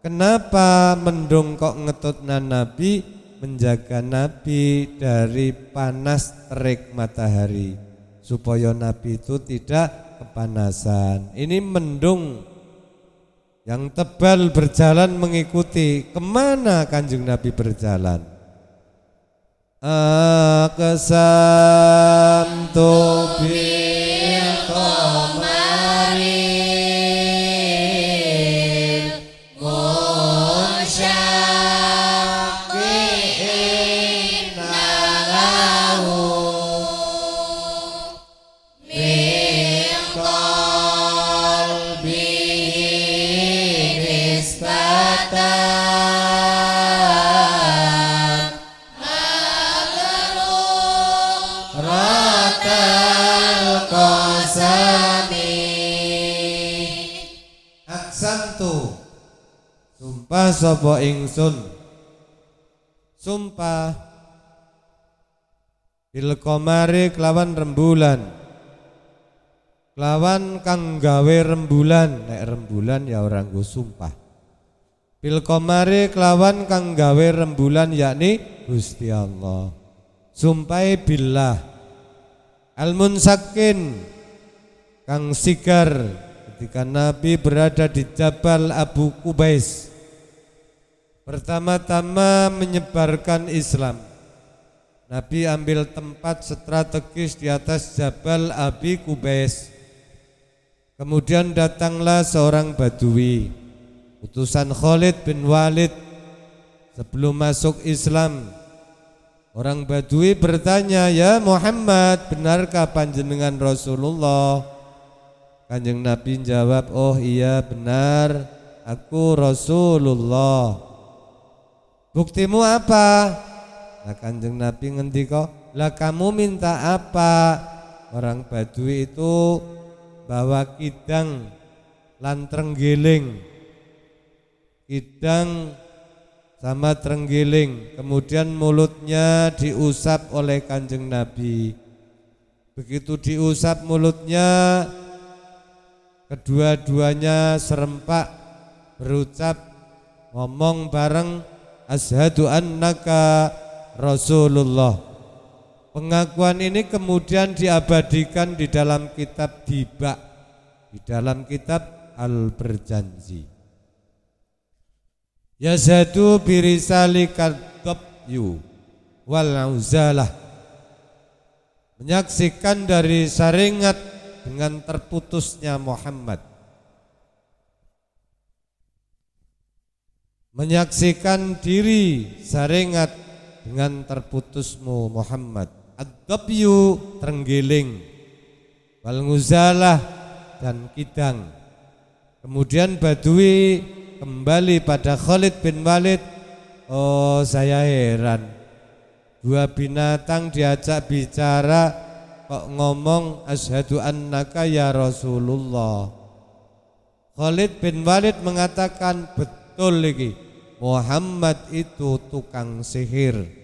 Kenapa mendung kok ngetutna Nabi? Menjaga Nabi dari panas terik matahari supaya Nabi itu tidak kepanasan. Ini mendung yang tebal berjalan mengikuti. Kemana Kanjeng Nabi berjalan? Aqsamtu bil qamaril munsyaqiin lahu min qalbihi nisbatan ratal qasami. Aksantu, sumpah sapa ingsun, sumpah bil qamari kelawan rembulan, kelawan kang gawe rembulan. Nek rembulan ya orang go sumpah. Bil qamari kelawan kang gawe rembulan yakni Gusti Allah. Sumpai billah al-munsakin kang sigar ketika Nabi berada di Jabal Abu Qubais, pertama-tama menyebarkan Islam. Nabi ambil tempat strategis di atas Jabal Abi Qubais. Kemudian datanglah seorang Badui, utusan Khalid bin Walid sebelum masuk Islam. Orang Badui bertanya, "Ya Muhammad, benarkah panjenengan Rasulullah?" Kanjeng Nabi jawab, "Oh iya benar, aku Rasulullah." "Buktimu apa?" Nah, Kanjeng Nabi ngendika, "Lah kamu minta apa?" Orang Badui itu bawa kidang lan trenggiling, kidang sama trenggiling, kemudian mulutnya diusap oleh Kanjeng Nabi. Begitu diusap mulutnya, kedua-duanya serempak berucap, ngomong bareng, "Asyhadu annaka Rasulullah." Pengakuan ini kemudian diabadikan di dalam kitab Diba, di dalam kitab Al-Berjanji. Yazadu birisali kadabyu wal uzalah, menyaksikan dari saringat dengan terputusnya Muhammad, menyaksikan diri saringat dengan terputusmu Muhammad. Ad-dabyu terenggiling, wal uzalah dan kidang. Kemudian Badui kembali pada Khalid bin Walid, "Oh saya heran, dua binatang diajak bicara kok ngomong asyhadu annaka ya Rasulullah." Khalid bin Walid mengatakan, "Betul lagi, Muhammad itu tukang sihir."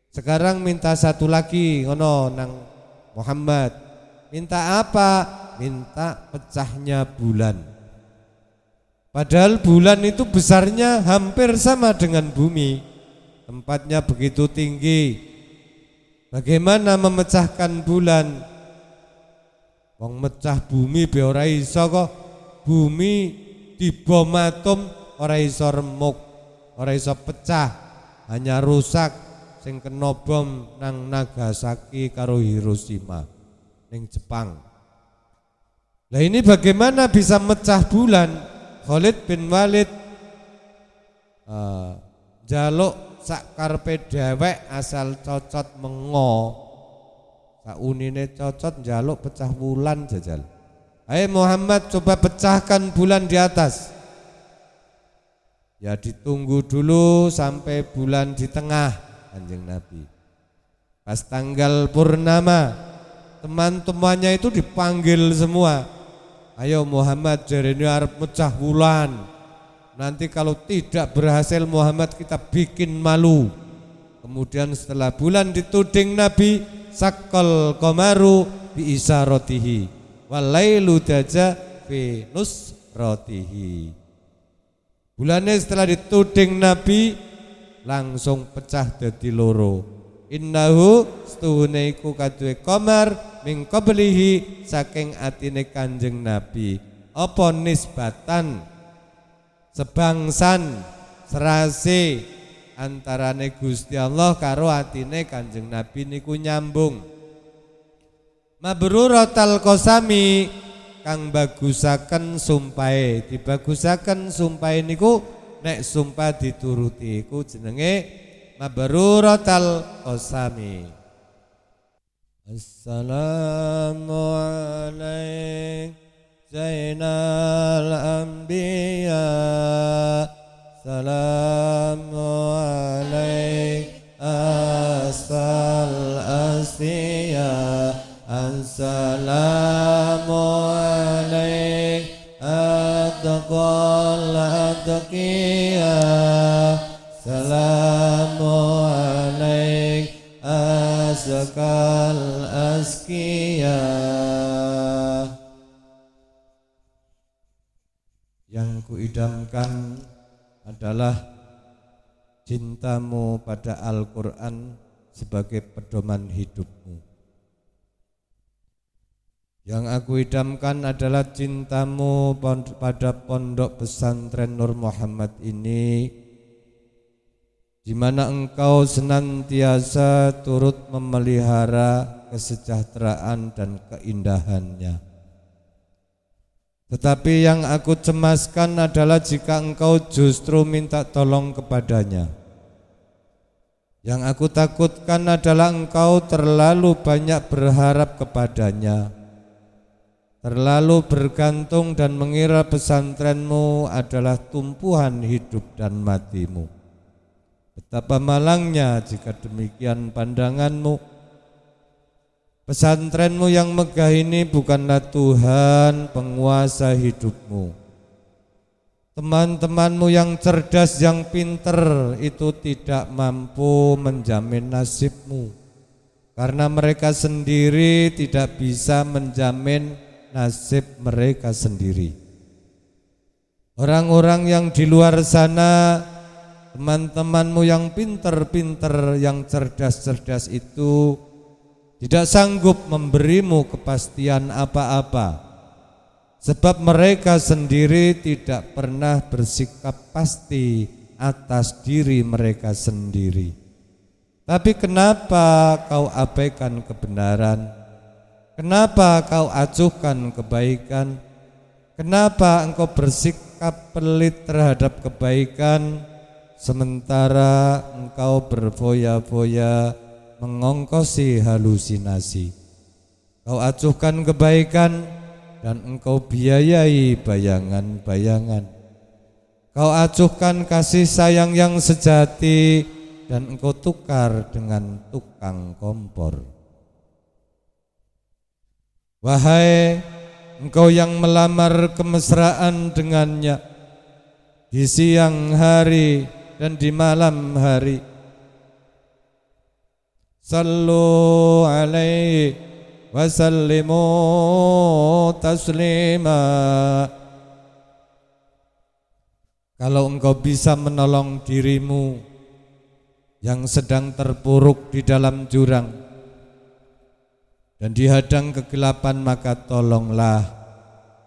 Sekarang minta satu lagi, ngono nang Muhammad. Minta apa? Minta pecahnya bulan. Padahal bulan itu besarnya hampir sama dengan bumi, tempatnya begitu tinggi. Bagaimana memecahkan bulan? Wong mecah bumi be ora iso kok. Bumi dibom atom ora iso remuk, ora iso pecah, hanya rusak. Sing kena bom nang Nagasaki karo Hiroshima ning Jepang. Lah ini bagaimana bisa mecah bulan? Khalid bin Walid jaluk sak karepe dhewek asal cocot mengo. Sak unine cocot jaluk pecah bulan jajal. "Hai Muhammad, coba pecahkan bulan di atas." Ya ditunggu dulu sampai bulan di tengah Kanjeng Nabi. Pas tanggal purnama, teman-temannya itu dipanggil semua. Ayo Muhammad jarene arep mecah wulan. Nanti kalau tidak berhasil Muhammad kita bikin malu. Kemudian setelah bulan dituding Nabi, saqqal qamaru bi isaratihi walailu daja fi nusratihi. Bulannya setelah dituding Nabi langsung pecah dadi loro. Innahu setuhune iku kaduwe qamar min qablihi saking atine Kanjeng Nabi. Apa nisbatan sebangsan serase antarane Gusti Allah karo atine Kanjeng Nabi niku nyambung. Mabruratal qasami kang bagusaken sumpahe, dibagusaken sumpahe niku nek sumpah dituruti iku jenenge mabruratal qasami. Assalamu alaik Zainal Anbiya, Salamu alaik Asal Asya, Assalamu alaik Adqal Adqiya, Salamu alaik Azkal Azkiya. Yang kuidamkan adalah cintamu pada Al-Quran sebagai pedoman hidupmu. Yang aku idamkan adalah cintamu pada pondok pesantren Nur Muhammad ini, di mana engkau senantiasa turut memelihara kesejahteraan dan keindahannya. Tetapi yang aku cemaskan adalah jika engkau justru minta tolong kepadanya. Yang aku takutkan adalah engkau terlalu banyak berharap kepadanya, terlalu bergantung dan mengira pesantrenmu adalah tumpuan hidup dan matimu. Betapa malangnya jika demikian pandanganmu. Pesantrenmu yang megah ini bukanlah Tuhan penguasa hidupmu. Teman-temanmu yang cerdas, yang pinter itu tidak mampu menjamin nasibmu, karena mereka sendiri tidak bisa menjamin nasib mereka sendiri. Orang-orang yang di luar sana, teman-temanmu yang pinter-pinter, yang cerdas-cerdas itu tidak sanggup memberimu kepastian apa-apa, sebab mereka sendiri tidak pernah bersikap pasti atas diri mereka sendiri. Tapi kenapa kau abaikan kebenaran? Kenapa kau acuhkan kebaikan? Kenapa engkau bersikap pelit terhadap kebaikan, sementara engkau berfoya-foya mengongkosi halusinasi? Kau acuhkan kebaikan dan engkau biayai bayangan-bayangan. Kau acuhkan kasih sayang yang sejati dan engkau tukar dengan tukang kompor. Wahai engkau yang melamar kemesraan dengannya di siang hari dan di malam hari, sallu alaihi wa sallimu taslima. Kalau engkau bisa menolong dirimu yang sedang terpuruk di dalam jurang dan dihadang kegelapan, maka tolonglah,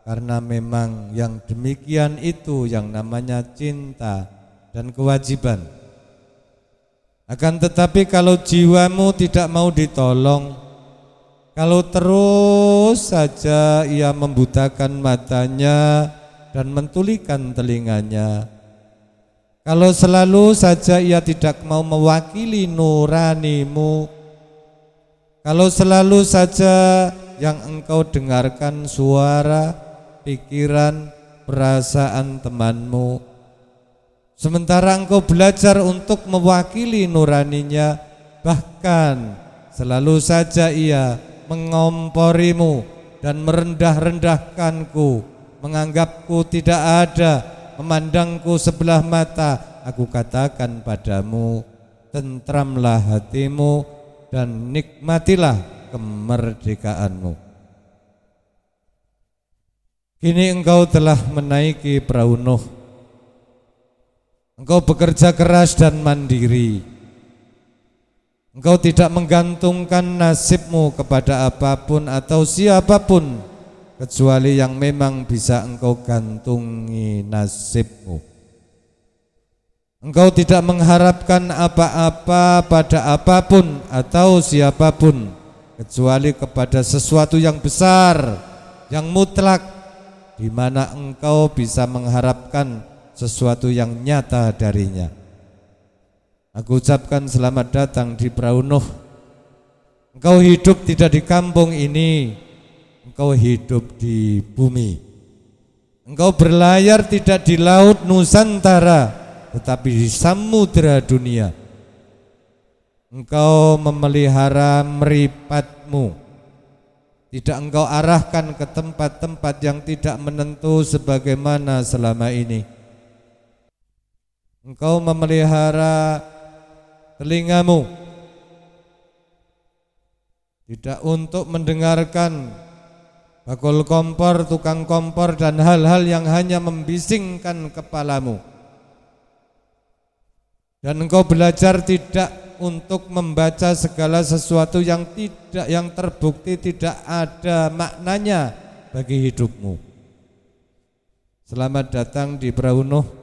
karena memang yang demikian itu yang namanya cinta dan kewajiban. Akan tetapi kalau jiwamu tidak mau ditolong, kalau terus saja ia membutakan matanya dan mentulikan telinganya, kalau selalu saja ia tidak mau mewakili nuranimu, kalau selalu saja yang engkau dengarkan suara, pikiran, perasaan temanmu, sementara engkau belajar untuk mewakili nuraninya, bahkan selalu saja ia mengomporimu, dan merendah-rendahkanku, menganggapku tidak ada, memandangku sebelah mata, aku katakan padamu, tentramlah hatimu dan nikmatilah kemerdekaanmu. Kini engkau telah menaiki perahu Nuh. Engkau bekerja keras dan mandiri. Engkau tidak menggantungkan nasibmu kepada apapun atau siapapun, kecuali yang memang bisa engkau gantungi nasibmu. Engkau tidak mengharapkan apa-apa pada apapun atau siapapun, kecuali kepada sesuatu yang besar, yang mutlak, di mana engkau bisa mengharapkan sesuatu yang nyata darinya. Aku ucapkan selamat datang di perahu Nuh. Engkau hidup tidak di kampung ini, engkau hidup di bumi. Engkau berlayar tidak di laut Nusantara, tetapi di samudera dunia. Engkau memelihara meripatmu, tidak engkau arahkan ke tempat-tempat yang tidak menentu sebagaimana selama ini. Engkau memelihara telingamu tidak untuk mendengarkan bakul kompor, tukang kompor, dan hal-hal yang hanya membisingkan kepalamu. Dan engkau belajar tidak untuk membaca segala sesuatu yang terbukti tidak ada maknanya bagi hidupmu. Selamat datang di perahu Nuh.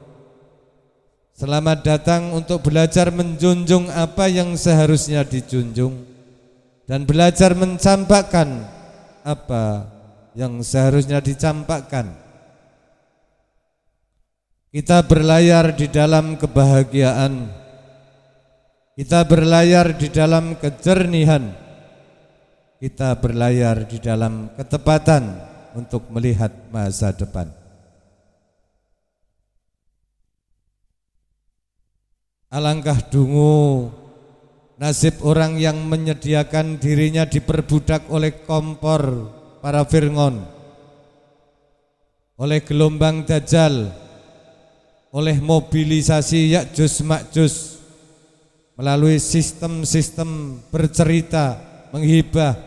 Selamat datang untuk belajar menjunjung apa yang seharusnya dijunjung dan belajar mencampakkan apa yang seharusnya dicampakkan. Kita berlayar di dalam kebahagiaan. Kita berlayar di dalam kejernihan. Kita berlayar di dalam ketepatan untuk melihat masa depan. Alangkah dungu nasib orang yang menyediakan dirinya diperbudak oleh kompor para Fir'aun, oleh gelombang Dajjal, oleh mobilisasi Ya'juj Ma'juj, melalui sistem-sistem bercerita, menghibah,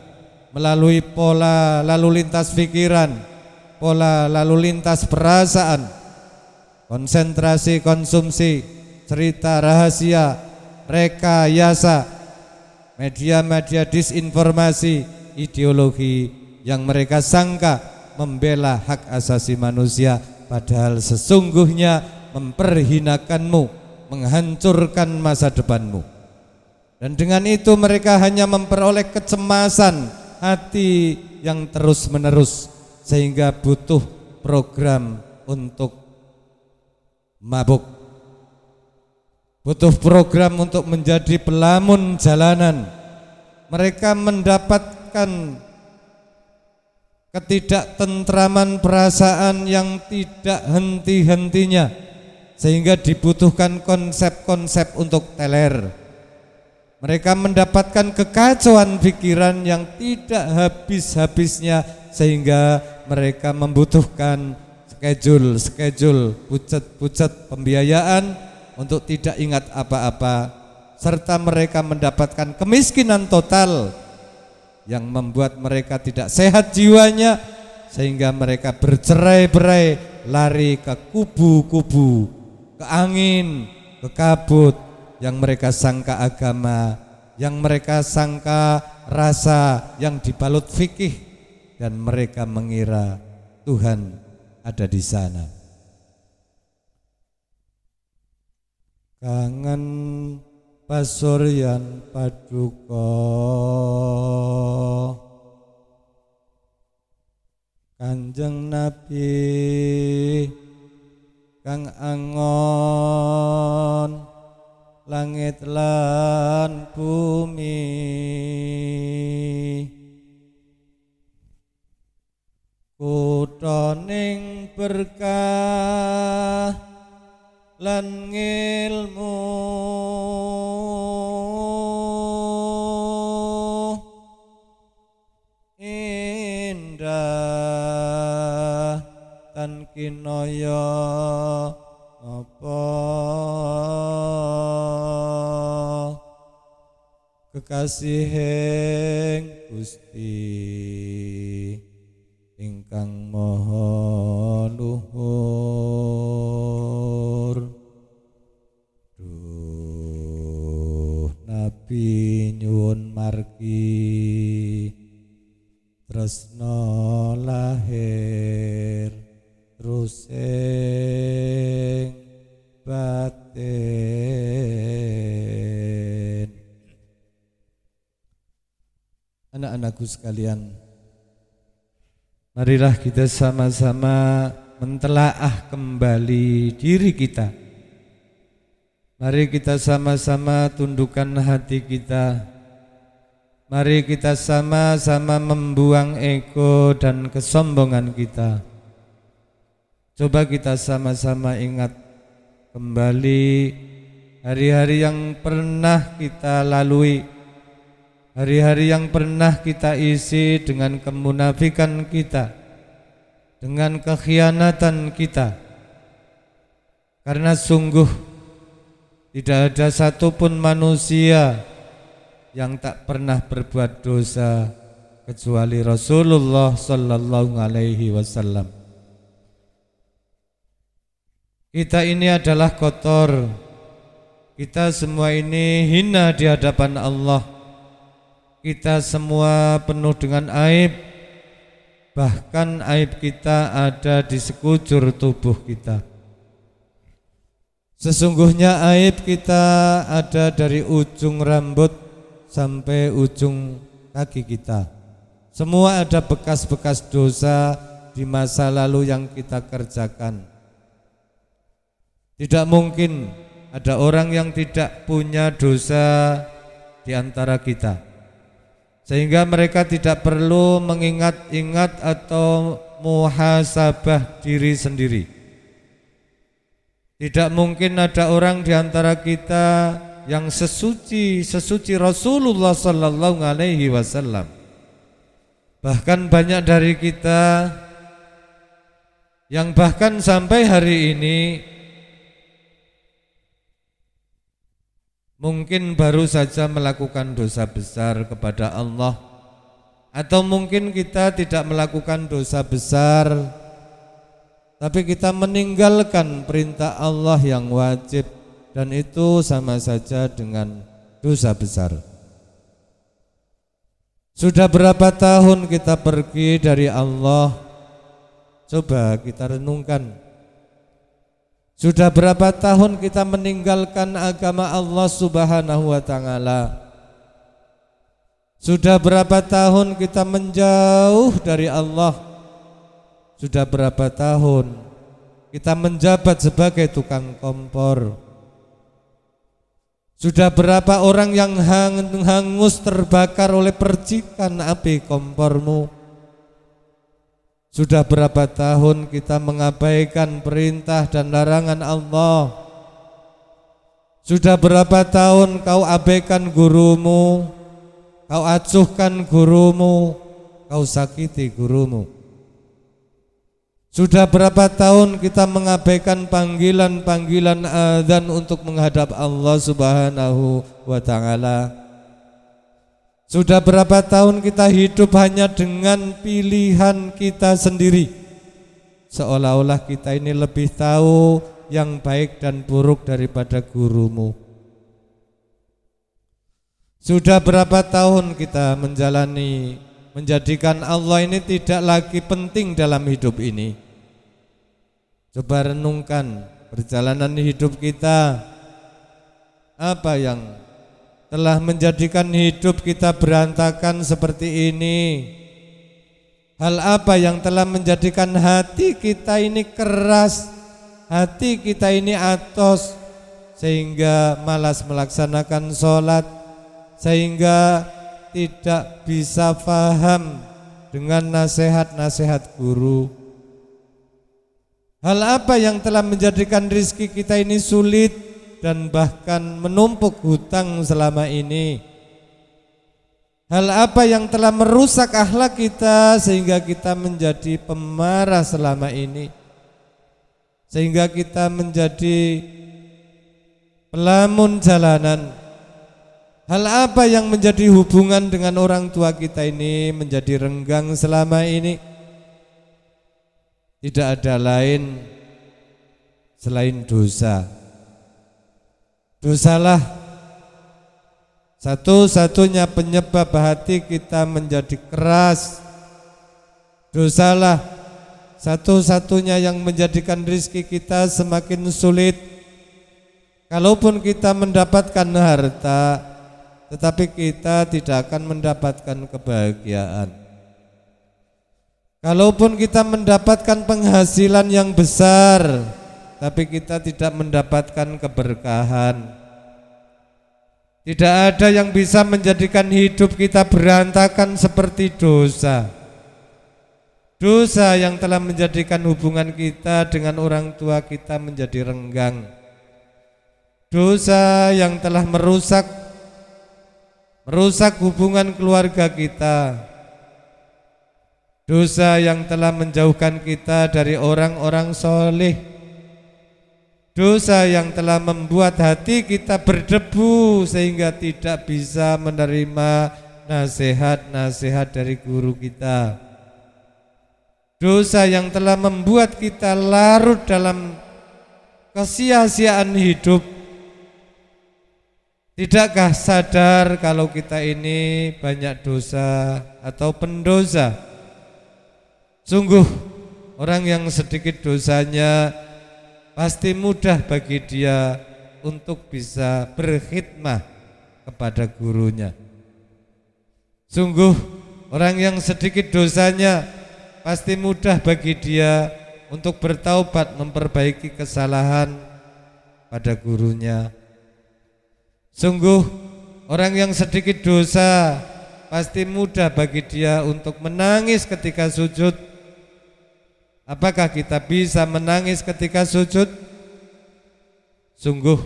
melalui pola lalu lintas pikiran, pola lalu lintas perasaan, konsentrasi konsumsi, cerita rahasia, rekayasa, media-media disinformasi, ideologi yang mereka sangka membela hak asasi manusia, padahal sesungguhnya memperhinakanmu, menghancurkan masa depanmu. Dan dengan itu mereka hanya memperoleh kecemasan hati yang terus-menerus, sehingga butuh program untuk mabuk, butuh program untuk menjadi pelamun jalanan. Mereka mendapatkan ketidaktentraman perasaan yang tidak henti-hentinya, sehingga dibutuhkan konsep-konsep untuk teler. Mereka mendapatkan kekacauan pikiran yang tidak habis-habisnya, sehingga mereka membutuhkan schedule, pucat pembiayaan untuk tidak ingat apa-apa, serta mereka mendapatkan kemiskinan total yang membuat mereka tidak sehat jiwanya, sehingga mereka bercerai-berai, lari ke kubu-kubu, ke angin, ke kabut, yang mereka sangka agama, yang mereka sangka rasa yang dibalut fikih, dan mereka mengira Tuhan ada di sana. Kangen pasuryan paduka Kanjeng Nabi kang angon langit lan bumi, kuthaning berkah lan ngilmu, indah kinaya apa kekasihing Gusti ingkang maha luhur. Duh Nabi nyuwun margi tresna lahir terusing batin. Anak-anakku sekalian, marilah kita sama-sama mentelaah kembali diri kita. Mari kita sama-sama tundukkan hati kita. Mari kita sama-sama membuang ego dan kesombongan kita. Coba kita sama-sama ingat kembali hari-hari yang pernah kita lalui, hari-hari yang pernah kita isi dengan kemunafikan kita, dengan kekhianatan kita. Karena sungguh tidak ada satupun manusia yang tak pernah berbuat dosa kecuali Rasulullah sallallahu alaihi wasallam. Kita ini adalah kotor. Kita semua ini hina di hadapan Allah. Kita semua penuh dengan aib. Bahkan aib kita ada di sekujur tubuh kita. Sesungguhnya aib kita ada dari ujung rambut sampai ujung kaki kita. Semua ada bekas-bekas dosa di masa lalu yang kita kerjakan. Tidak mungkin ada orang yang tidak punya dosa di antara kita, sehingga mereka tidak perlu mengingat-ingat atau muhasabah diri sendiri. Tidak mungkin ada orang di antara kita yang sesuci Rasulullah sallallahu alaihi wasallam. Bahkan banyak dari kita yang bahkan sampai hari ini mungkin baru saja melakukan dosa besar kepada Allah, atau mungkin kita tidak melakukan dosa besar, tapi kita meninggalkan perintah Allah yang wajib, dan itu sama saja dengan dosa besar. Sudah berapa tahun kita pergi dari Allah? Coba kita renungkan. Sudah berapa tahun kita meninggalkan agama Allah Subhanahu wa ta'ala? Sudah berapa tahun kita menjauh dari Allah? Sudah berapa tahun kita menjabat sebagai tukang kompor? Sudah berapa orang yang hangus terbakar oleh percikan api kompormu? Sudah berapa tahun kita mengabaikan perintah dan larangan Allah? Sudah berapa tahun kau abaikan gurumu, kau acuhkan gurumu, kau sakiti gurumu? Sudah berapa tahun kita mengabaikan panggilan-panggilan adzan untuk menghadap Allah Subhanahu wa ta'ala? Sudah berapa tahun kita hidup hanya dengan pilihan kita sendiri, seolah-olah kita ini lebih tahu yang baik dan buruk daripada gurumu? Sudah berapa tahun kita menjadikan Allah ini tidak lagi penting dalam hidup ini? Coba renungkan perjalanan hidup kita. Apa yang telah menjadikan hidup kita berantakan seperti ini? Hal apa yang telah menjadikan hati kita ini keras, hati kita ini atos, sehingga malas melaksanakan sholat, sehingga tidak bisa paham dengan nasihat-nasihat guru? Hal apa yang telah menjadikan rizki kita ini sulit dan bahkan menumpuk hutang selama ini? Hal apa yang telah merusak akhlak kita sehingga kita menjadi pemarah selama ini? sehingga kita menjadi pelamun jalanan. Hal apa yang menjadi hubungan dengan orang tua kita ini menjadi renggang selama ini? Tidak ada lain selain dosa. Dosalah satu-satunya penyebab hati kita menjadi keras. Dosalah satu-satunya yang menjadikan rizki kita semakin sulit. Kalaupun kita mendapatkan harta, tetapi kita tidak akan mendapatkan kebahagiaan. Kalaupun kita mendapatkan penghasilan yang besar, tapi kita tidak mendapatkan keberkahan. Tidak ada yang bisa menjadikan hidup kita berantakan seperti dosa. Dosa yang telah menjadikan hubungan kita dengan orang tua kita menjadi renggang. Dosa yang telah merusak hubungan keluarga kita. Dosa yang telah menjauhkan kita dari orang-orang soleh. Dosa yang telah membuat hati kita berdebu sehingga tidak bisa menerima nasihat-nasihat dari guru kita. Dosa yang telah membuat kita larut dalam kesia-siaan hidup. Tidakkah sadar kalau kita ini banyak dosa atau pendosa? Sungguh orang yang sedikit dosanya pasti mudah bagi dia untuk bisa berkhidmah kepada gurunya. Sungguh orang yang sedikit dosanya pasti mudah bagi dia untuk bertaubat memperbaiki kesalahan pada gurunya. Sungguh orang yang sedikit dosa pasti mudah bagi dia untuk menangis ketika sujud. Apakah kita bisa menangis ketika sujud? Sungguh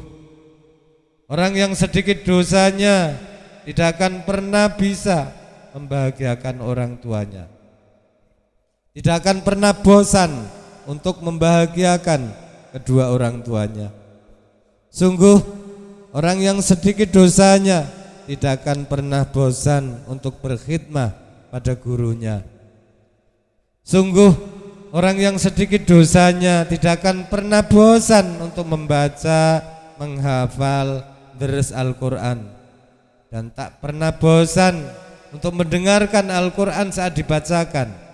orang yang sedikit dosanya tidak akan pernah bisa membahagiakan orang tuanya. Tidak akan pernah bosan untuk membahagiakan kedua orang tuanya. Sungguh orang yang sedikit dosanya tidak akan pernah bosan untuk berkhidmah pada gurunya. Sungguh orang yang sedikit dosanya tidak akan pernah bosan untuk membaca, menghafal, deres Al-Quran, dan tak pernah bosan untuk mendengarkan Al-Quran saat dibacakan.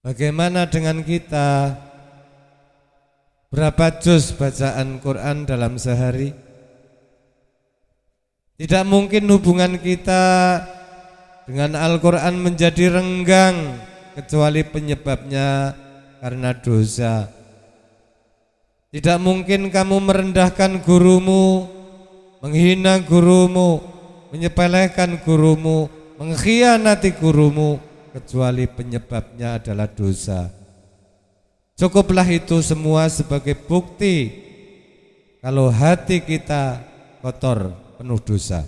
Bagaimana dengan kita? Berapa juz bacaan Quran dalam sehari? Tidak mungkin hubungan kita dengan Al-Quran menjadi renggang kecuali penyebabnya karena dosa. Tidak mungkin kamu merendahkan gurumu, menghina gurumu, menyepelekan gurumu, mengkhianati gurumu kecuali penyebabnya adalah dosa. Cukuplah itu semua sebagai bukti kalau hati kita kotor, penuh dosa.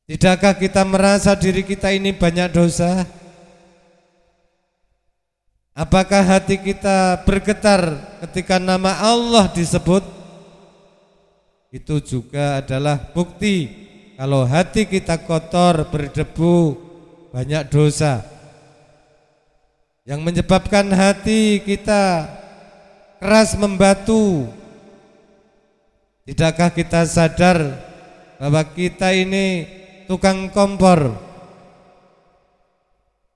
Tidakkah kita merasa diri kita ini banyak dosa? Apakah hati kita bergetar ketika nama Allah disebut? Itu juga adalah bukti kalau hati kita kotor, berdebu, banyak dosa. Yang menyebabkan hati kita keras membatu. Tidakkah kita sadar bahwa kita ini tukang kompor,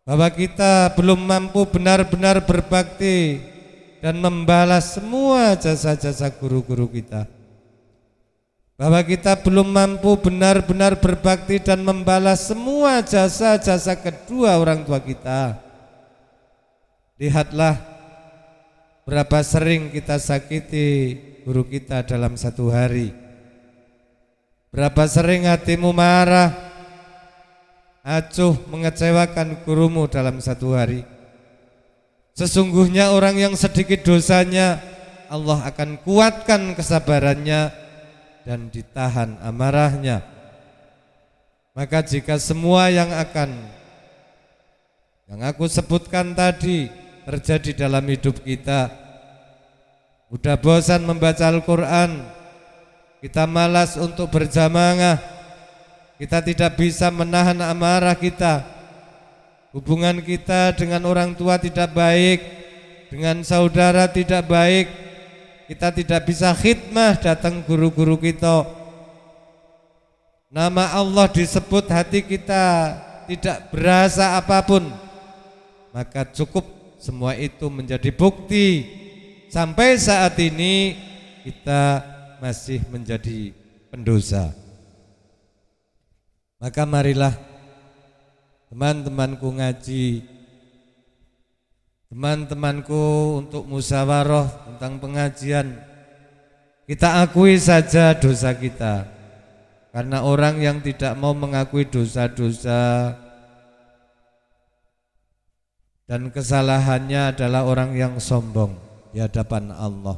bahwa kita belum mampu benar-benar berbakti dan membalas semua jasa-jasa guru-guru kita, bahwa kita belum mampu benar-benar berbakti dan membalas semua jasa-jasa kedua orang tua kita. Lihatlah berapa sering kita sakiti guru kita dalam satu hari. Berapa sering hatimu marah, acuh, mengecewakan gurumu dalam satu hari. Sesungguhnya orang yang sedikit dosanya, Allah akan kuatkan kesabarannya dan ditahan amarahnya. Maka jika semua yang yang aku sebutkan tadi terjadi dalam hidup kita. Udah bosan membaca Al-Quran, kita malas untuk berjamaah, kita tidak bisa menahan amarah kita, hubungan kita dengan orang tua tidak baik, dengan saudara tidak baik, kita tidak bisa khidmah datang guru-guru kita. Nama Allah disebut, hati kita tidak berasa apapun, maka cukup semua itu menjadi bukti sampai saat ini kita masih menjadi pendosa. Maka marilah teman-temanku ngaji, teman-temanku untuk musyawarah tentang pengajian, kita akui saja dosa kita. Karena orang yang tidak mau mengakui dosa-dosa dan kesalahannya adalah orang yang sombong di hadapan Allah.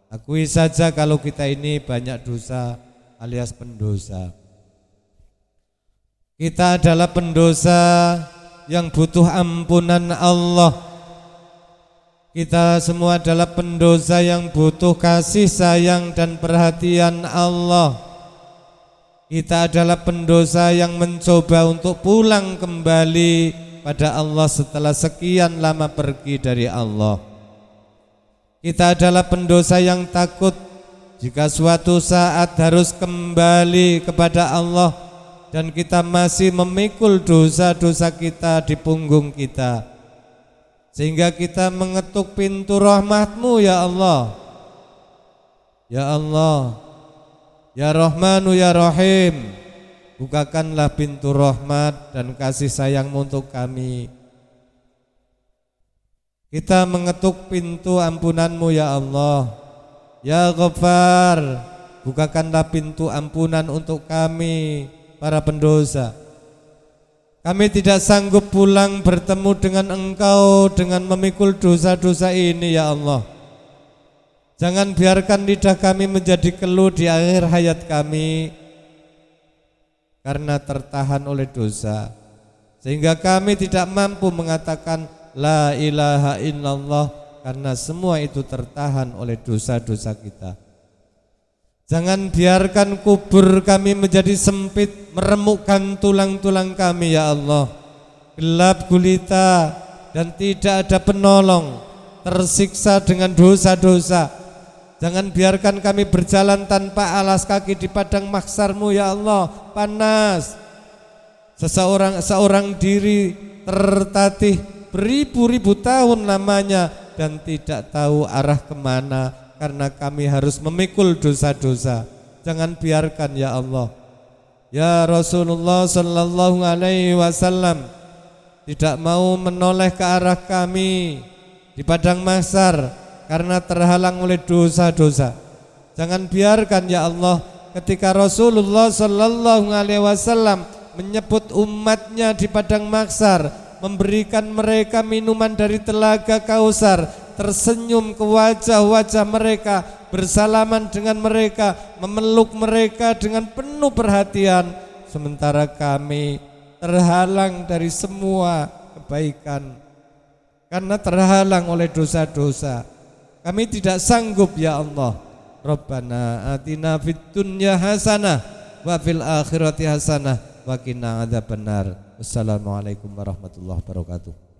Akui saja kalau kita ini banyak dosa alias pendosa. Kita adalah pendosa yang butuh ampunan Allah. Kita semua adalah pendosa yang butuh kasih sayang dan perhatian Allah. Kita adalah pendosa yang mencoba untuk pulang kembali pada Allah setelah sekian lama pergi dari Allah. Kita adalah pendosa yang takut jika suatu saat harus kembali kepada Allah dan kita masih memikul dosa-dosa kita di punggung kita, sehingga kita mengetuk pintu rahmat-Mu ya Allah. Ya Allah, ya Rahmanu ya Rahim, bukakanlah pintu rahmat dan kasih sayang-Mu untuk kami. Kita mengetuk pintu ampunan-Mu ya Allah. Ya Ghaffar, bukakanlah pintu ampunan untuk kami para pendosa. Kami tidak sanggup pulang bertemu dengan Engkau dengan memikul dosa-dosa ini ya Allah. Jangan biarkan lidah kami menjadi keluh di akhir hayat kami karena tertahan oleh dosa, sehingga kami tidak mampu mengatakan la ilaha illallah karena semua itu tertahan oleh dosa-dosa kita. Jangan biarkan kubur kami menjadi sempit, meremukkan tulang-tulang kami ya Allah. Gelap gulita dan tidak ada penolong, tersiksa dengan dosa-dosa. Jangan biarkan kami berjalan tanpa alas kaki di padang mahsyar-Mu ya Allah. Panas, seorang diri tertatih beribu-ribu tahun lamanya dan tidak tahu arah kemana karena kami harus memikul dosa-dosa. Jangan biarkan ya Allah. Ya Rasulullah sallallahu alaihi wasallam tidak mau menoleh ke arah kami di padang mahsyar karena terhalang oleh dosa-dosa. Jangan biarkan ya Allah ketika Rasulullah sallallahu alaihi wasallam menyebut umatnya di padang mahsyar, memberikan mereka minuman dari telaga Kausar, tersenyum ke wajah-wajah mereka, bersalaman dengan mereka, memeluk mereka dengan penuh perhatian, sementara kami terhalang dari semua kebaikan karena terhalang oleh dosa-dosa. Kami tidak sanggup ya Allah. Rabbana atina fid dunya hasanah wa fil akhirati hasanah wa qina adzabannar. Wassalamualaikum warahmatullahi wabarakatuh.